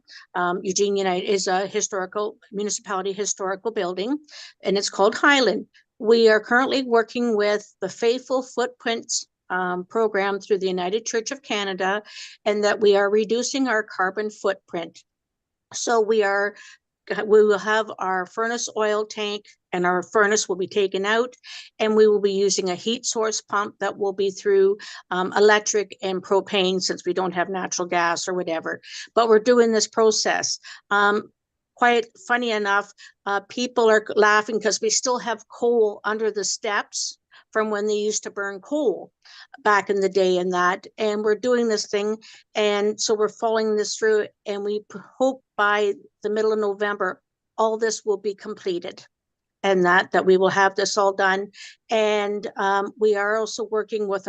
Eugenia United is a municipality historical building, and it's called Highland. We are currently working with the Faithful Footprints program through the United Church of Canada, and that we are reducing our carbon footprint. So we will have our furnace oil tank, and our furnace will be taken out, and we will be using a heat source pump that will be through electric and propane, since we don't have natural gas or whatever. But we're doing this process. Quite funny enough, people are laughing because we still have coal under the steps. from when they used to burn coal back in the day and that. And we're doing this thing. And so we're following this through, and we hope by the middle of November, all this will be completed, and that we will have this all done. And we are also working with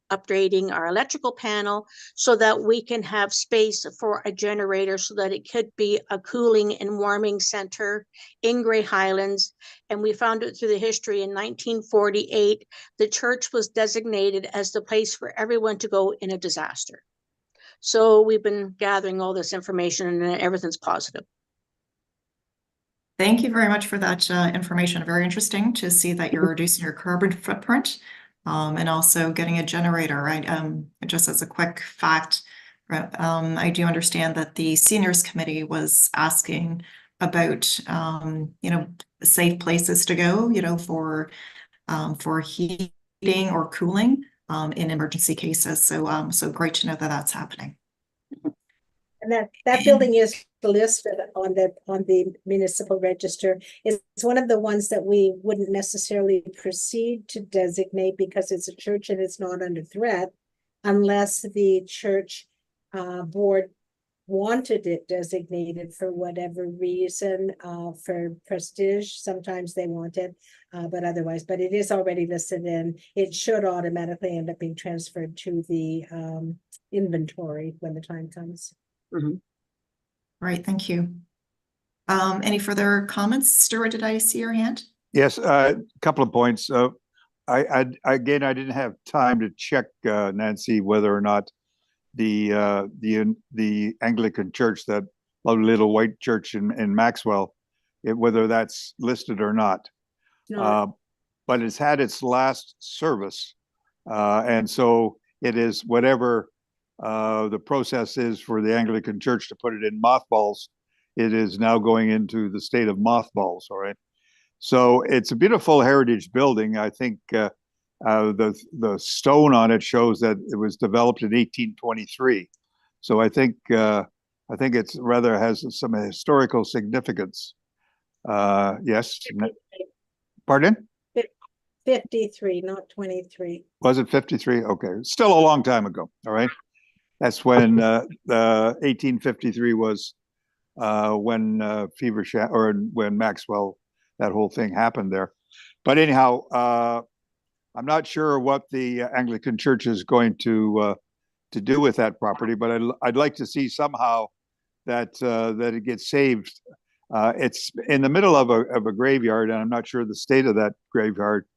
upgrading our electrical panel so that we can have space for a generator, so that it could be a cooling and warming center in Grey Highlands. And we found it through the history in 1948, the church was designated as the place for everyone to go in a disaster. So we've been gathering all this information, and everything's positive. Thank you very much for that information. Very interesting to see that you're reducing your carbon footprint, and also getting a generator, right? Just as a quick fact, I do understand that the seniors committee was asking about, safe places to go, for heating or cooling, in emergency cases. So great to know that that's happening. And that building is listed on the municipal register. It's one of the ones that we wouldn't necessarily proceed to designate because it's a church and it's not under threat, unless the church board wanted it designated for whatever reason, for prestige. Sometimes they want it, but otherwise, but it is already listed, and it should automatically end up being transferred to the inventory when the time comes. Right, thank you. Any further comments? Stuart, did I see your hand? Yes, a couple of points. I didn't have time to check, Nancy, whether or not the Anglican church, that lovely little white church in Maxwell, whether that's listed or not. No. But it's had its last service, and so it is whatever the process is for the Anglican church to put it in mothballs. It is now going into the state of mothballs. All right. So it's a beautiful heritage building. I think the stone on it shows that it was developed in 1823. So I think it's rather has some historical significance. Yes. Pardon? 53, not 23. Was it 53? Okay. Still a long time ago. All right. That's when 1853 was when when Maxwell, that whole thing happened there. But anyhow, I'm not sure what the Anglican Church is going to do with that property, but I'd like to see somehow that it gets saved. It's in the middle of a graveyard, and I'm not sure the state of that graveyard.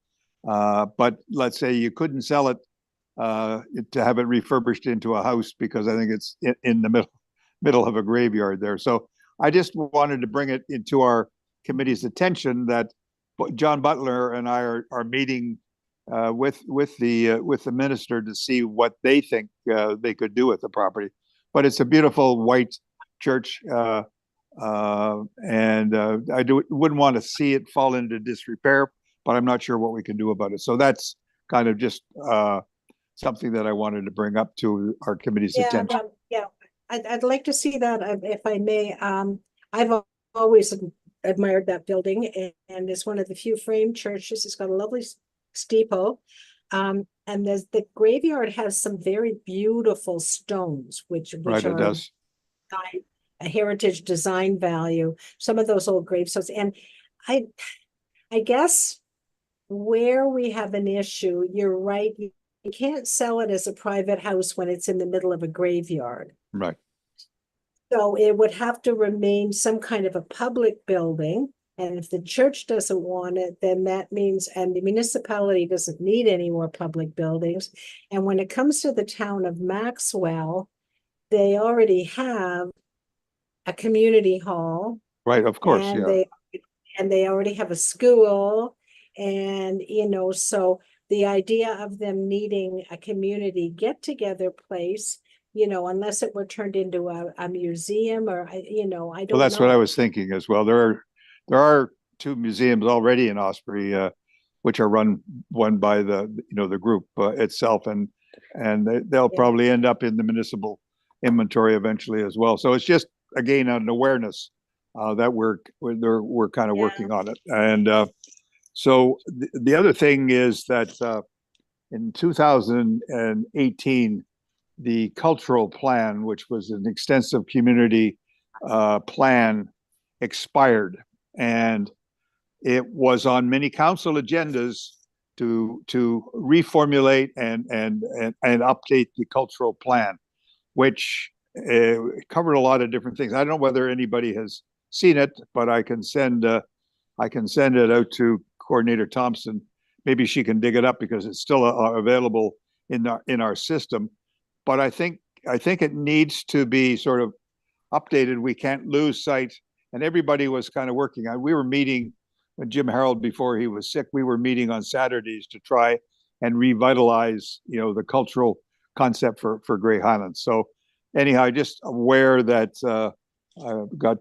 But let's say you couldn't sell it to have it refurbished into a house, because I think it's in the middle of a graveyard there. So I just wanted to bring it into our committee's attention that John Butler and I are meeting with the minister to see what they think they could do with the property. But it's a beautiful white church, and I wouldn't want to see it fall into disrepair, but I'm not sure what we can do about it. So that's kind of just something that I wanted to bring up to our committee's attention. Yeah, I'd like to see that, if I may. I've always admired that building, and it's one of the few frame churches. It's got a lovely steeple, and the graveyard has some very beautiful stones, which Right, it does. A heritage design value. Some of those old gravestones, and I guess where we have an issue, you're right. You can't sell it as a private house when it's in the middle of a graveyard. Right. So it would have to remain some kind of a public building. And if the church doesn't want it, then that means, and the municipality doesn't need any more public buildings. And when it comes to the town of Maxwell, they already have a community hall. Right, of course, and they already have a school. And, so the idea of them needing a community get-together place, unless it were turned into a museum, or, I don't know. Well, that's what I was thinking as well. There are two museums already in Osprey, which are run by the group itself, and they'll probably end up in the municipal inventory eventually as well. So it's just, again, an awareness that we're kind of working on it. And So the other thing is that in 2018, the cultural plan, which was an extensive community plan, expired, and it was on many council agendas to reformulate and update the cultural plan, which covered a lot of different things. I don't know whether anybody has seen it, but I can send it out to Coordinator Thompson. Maybe she can dig it up because it's still available in our system. But I think it needs to be sort of updated. We can't lose sight. And everybody was kind of working on. We were meeting when Jim Harold, before he was sick, we were meeting on Saturdays to try and revitalize, the cultural concept for Grey Highlands. So anyhow, just aware that I got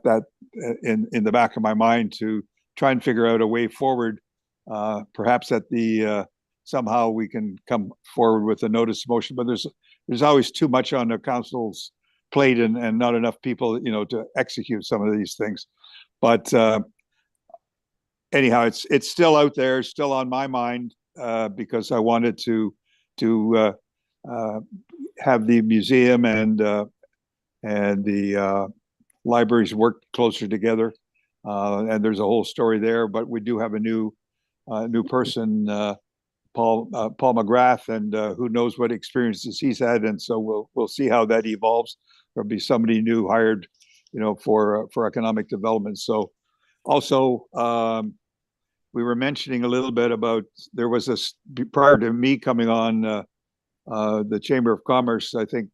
that in the back of my mind to try and figure out a way forward. Perhaps at the somehow we can come forward with a notice of motion, but there's always too much on the council's plate and not enough people, to execute some of these things. But anyhow, it's still out there, still on my mind, because I wanted to have the museum and the libraries work closer together. And there's a whole story there, but we do have a new person, Paul McGrath, and who knows what experiences he's had, and so we'll see how that evolves. There'll be somebody new hired, for economic development. So also, we were mentioning a little bit about there was prior to me coming on the Chamber of Commerce. I think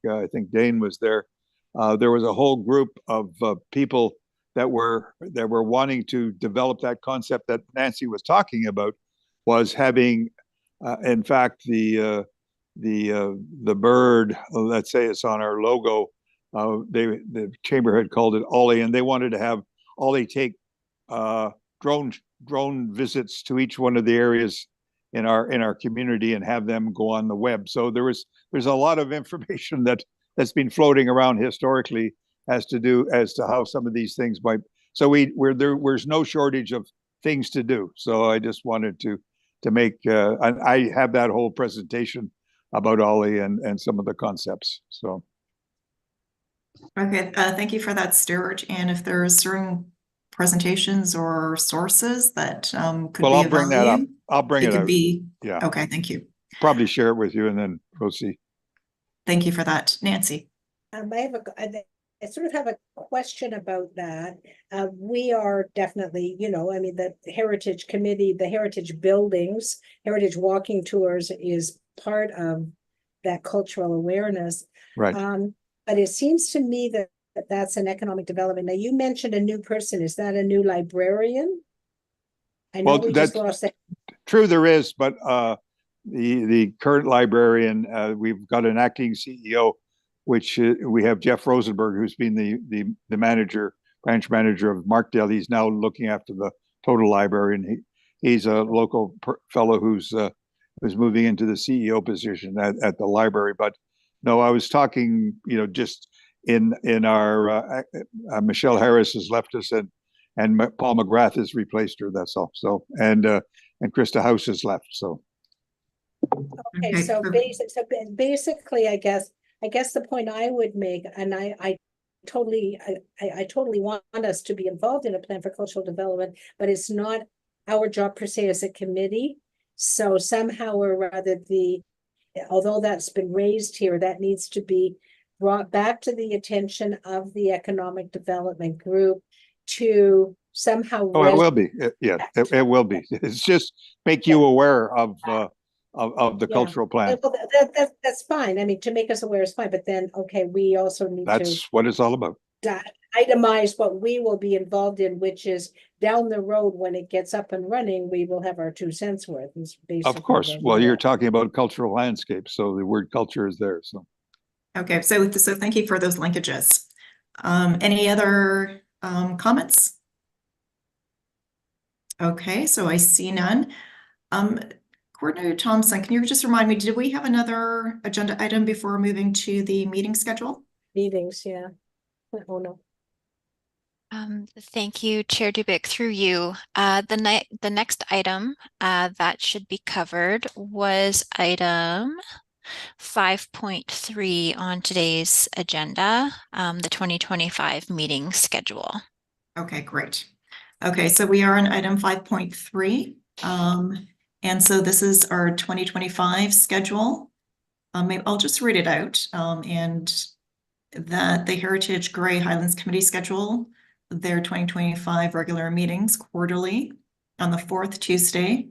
Dane was there. There was a whole group of people that were wanting to develop that concept that Nancy was talking about, was having, in fact, the bird, let's say it's on our logo. The chamber had called it Ollie, and they wanted to have Ollie take drone visits to each one of the areas in our community and have them go on the web. So there's a lot of information that's been floating around historically as to how some of these things might. So there's no shortage of things to do. So I just wanted to make I have that whole presentation about Ollie and some of the concepts. So okay, thank you for that, Stuart. And if there are certain presentations or sources that could be I'll bring that up. I'll bring it out. Yeah. Okay, thank you. Probably share it with you, and then we'll see. Thank you for that, Nancy. I sort of have a question about that. We are definitely, the Heritage Committee, the Heritage Buildings, Heritage Walking Tours is part of that cultural awareness. Right. But it seems to me that that's an economic development. Now, you mentioned a new person. Is that a new librarian? I know we just lost that. True, there is, but the current librarian, we've got an acting CEO, which we have Jeff Rosenberg, who's been the branch manager of Markdale. He's now looking after the total library, and he's a local fellow who's moving into the CEO position at the library. But no, I was talking, just in our Michelle Harris has left us, and Paul McGrath has replaced her. That's all. So and Krista House has left. So okay, so basically, I guess the point I would make, and I totally want us to be involved in a plan for cultural development, but it's not our job per se as a committee. So somehow or rather, although that's been raised here, that needs to be brought back to the attention of the economic development group to somehow. Oh, it will be. It will be. It's just make you aware of the cultural plan. Well, that's fine. I mean, to make us aware is fine, but then, okay, we also need That's what it's all about. Itemize what we will be involved in, which is down the road when it gets up and running, we will have our 2 cents worth. Of course. Well, you're talking about cultural landscape, so the word culture is there. So okay, so thank you for those linkages. Any other comments? Okay, so I see none. Coordinator Thompson, can you just remind me, did we have another agenda item before moving to the meeting schedule? Meetings, yeah. Oh, no. Thank you, Chair Dubic, through you. The next item that should be covered was item 5.3 on today's agenda, the 2025 meeting schedule. Okay, great. Okay, so we are on item 5.3. And so this is our 2025 schedule. I'll just read it out. And that the Heritage Grey Highlands Committee schedule their 2025 regular meetings quarterly on the fourth Tuesday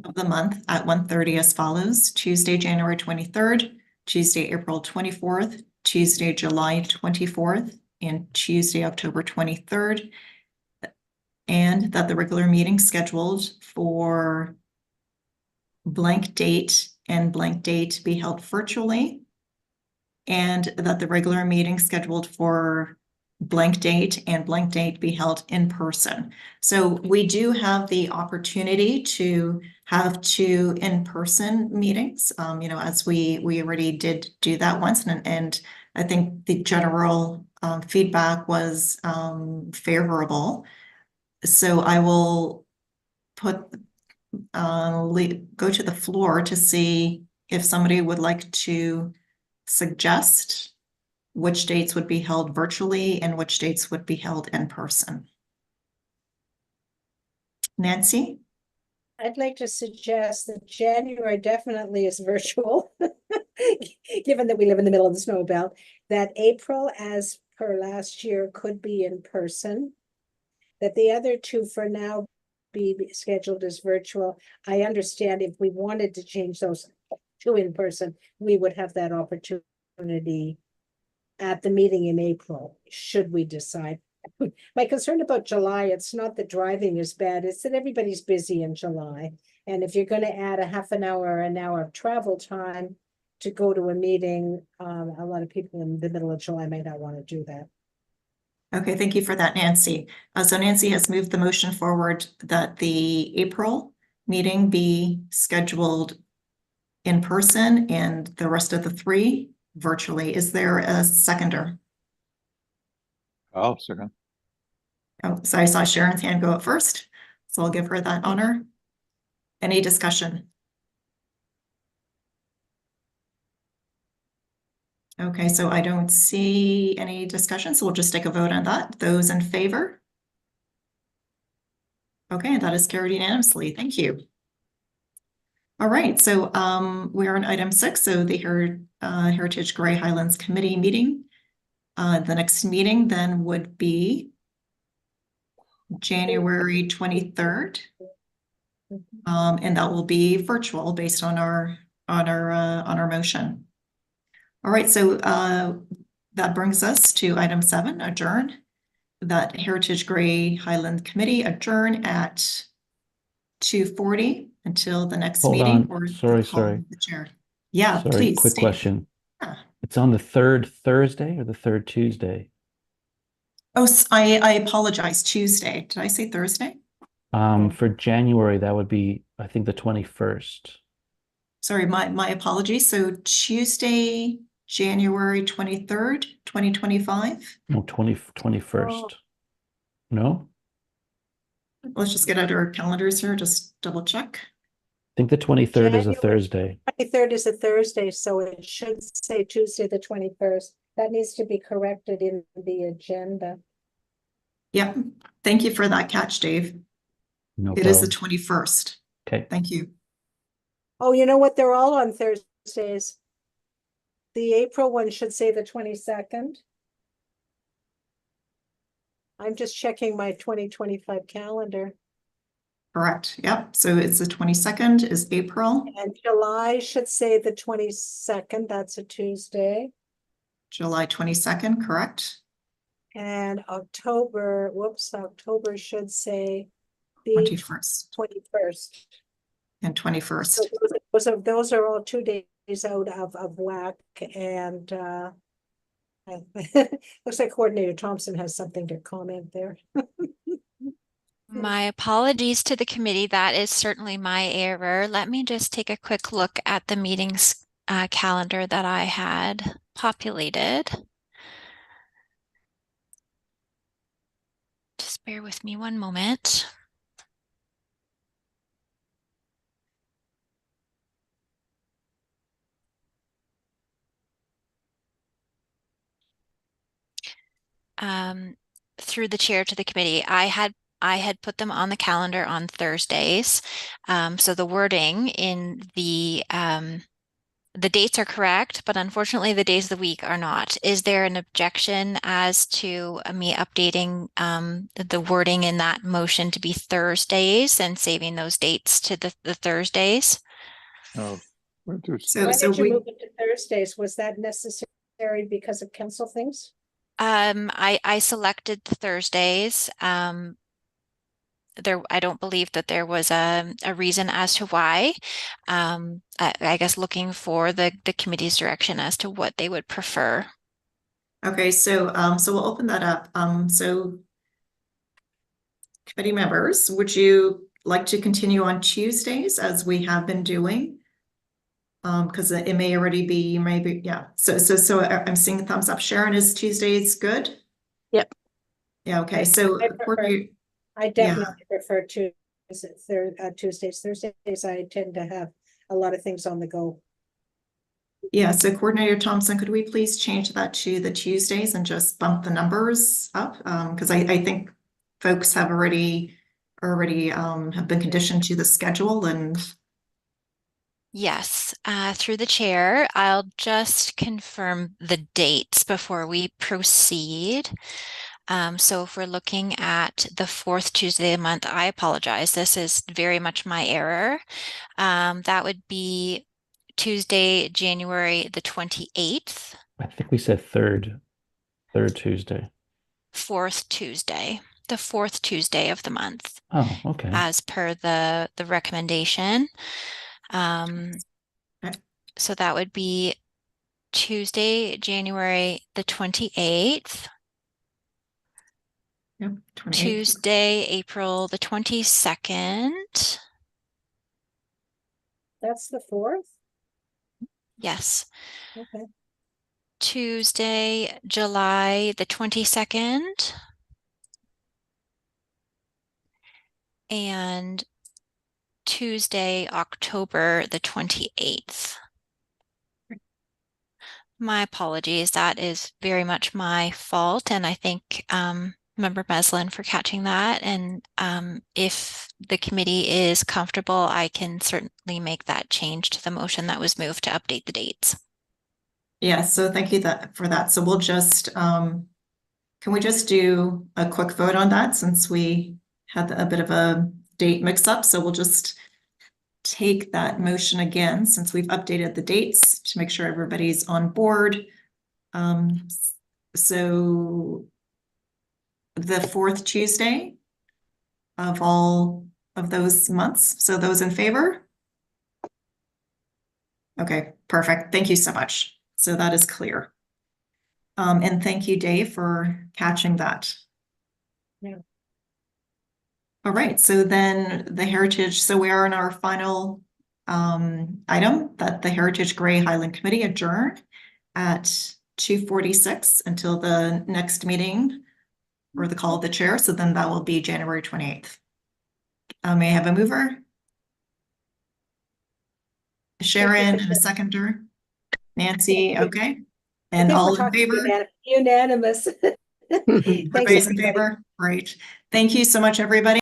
of the month at 1:30 as follows: Tuesday, January 23rd, Tuesday, April 24th, Tuesday, July 24th, and Tuesday, October 23rd. And that the regular meeting scheduled for blank date and blank date be held virtually. And that the regular meeting scheduled for blank date and blank date be held in person. So we do have the opportunity to have two in-person meetings, as we already did do that once. And I think the general feedback was favorable. So I will go to the floor to see if somebody would like to suggest which dates would be held virtually and which dates would be held in person. Nancy? I'd like to suggest that January definitely is virtual, given that we live in the middle of the snow belt, that April, as per last year, could be in person, that the other two for now be scheduled as virtual. I understand if we wanted to change those to in person, we would have that opportunity at the meeting in April, should we decide. My concern about July, it's not that driving is bad, it's that everybody's busy in July. And if you're going to add a half an hour or an hour of travel time to go to a meeting, a lot of people in the middle of July might not want to do that. Okay, thank you for that, Nancy. So Nancy has moved the motion forward that the April meeting be scheduled in person and the rest of the three virtually. Is there a seconder? Oh, second. Oh, so I saw Sharon's hand go up first, so I'll give her that honor. Any discussion? Okay, so I don't see any discussion, so we'll just take a vote on that. Those in favor? Okay, that is carried unanimously. Thank you. All right, so we're on item 6, so the Heritage Grey Highlands Committee meeting. The next meeting then would be January 23rd. And that will be virtual based on our motion. All right, so that brings us to item 7, adjourn. That Heritage Grey Highland Committee adjourn at 2:40 until the next Hold meeting. on. Or Sorry. the chair. Yeah, Sorry, please. quick Steve. question. Yeah. It's on the third Thursday or the third Tuesday? Oh, I apologize. Tuesday. Did I say Thursday? For January, that would be, I think, the 21st. Sorry, my apologies. So Tuesday, January 23rd, 2025. No, 21st. No? Let's just get out our calendars here, just double check. I think the 23rd is a January. Thursday. 23rd is a Thursday, so it should say Tuesday, the 21st. That needs to be corrected in the agenda. Yep. Thank you for that catch, Dave. No It is the problem. 21st. Okay. Thank you. Oh, you know what? They're all on Thursdays. The April one should say the 22nd. I'm just checking my 2025 calendar. Correct. Yep. So it's the 22nd is April. And July should say the 22nd. That's a Tuesday. July 22nd, correct? And October should say the 21st 21st. and 21st. So those are all 2 days out of whack, and looks like Coordinator Thompson has something to comment there. My apologies to the committee. That is certainly my error. Let me just take a quick look at the meetings calendar that I had populated. bear with me one moment. Through the chair to the committee, I had put them on the calendar on Thursdays. So the wording in the dates are correct, but unfortunately the days of the week are not. Is there an objection as to me updating the wording in that motion to be Thursdays and saving those dates to the Thursdays? Oh, what do- Why So did you we, move it to Thursdays? Was that necessary because of council things? I selected the Thursdays. I don't believe that there was a reason as to why. I guess looking for the committee's direction as to what they would prefer. okay, so we'll open that up. So committee members, would you like to continue on Tuesdays as we have been doing? Because it may already be, maybe, yeah. So I'm seeing thumbs up. Sharon, is Tuesdays good? Yep. Yeah, okay, so I prefer- coordinator, I definitely prefer Tuesdays. Thursdays, I tend to have a lot of things on the go. yeah, so Coordinator Thompson, could we please change that to the Tuesdays and just bump the numbers up? Because I think folks have already have been conditioned to the schedule and Yes, through the chair, I'll just confirm the dates before we proceed. So if we're looking at the fourth Tuesday of the month, I apologize. This is very much my error. That would be Tuesday, January the 28th, I think we said third Tuesday. fourth Tuesday, the fourth Tuesday of the month, Oh, okay. as per the recommendation. Okay. So that would be Tuesday, January the 28th, yep, 28th. Tuesday, April the 22nd. That's the 4th? Yes. Okay. Tuesday, July the 22nd. And Tuesday, October the 28th. My apologies. That is very much my fault. And I thank Member Meslin for catching that. And if the committee is comfortable, I can certainly make that change to the motion that was moved to update the dates. Yeah, so thank you for that. So we'll just, can we just do a quick vote on that since we had a bit of a date mix up? So we'll just take that motion again, since we've updated the dates to make sure everybody's on board. So the fourth Tuesday of all of those months. So those in favor? Okay, perfect. Thank you so much. So that is clear. And thank you, Dave, for catching that. Yeah. All right, so then the Heritage, so we are in our final item that the Heritage Grey Highland Committee adjourn at 2:46 until the next meeting or the call of the chair. So then that will be January 28th. May I have a mover? Sharon and a seconder. Nancy, okay. I And think we're all in talking favor? unanimous. Thanks, Everybody's in everybody. favor? Great. Thank you so much, everybody.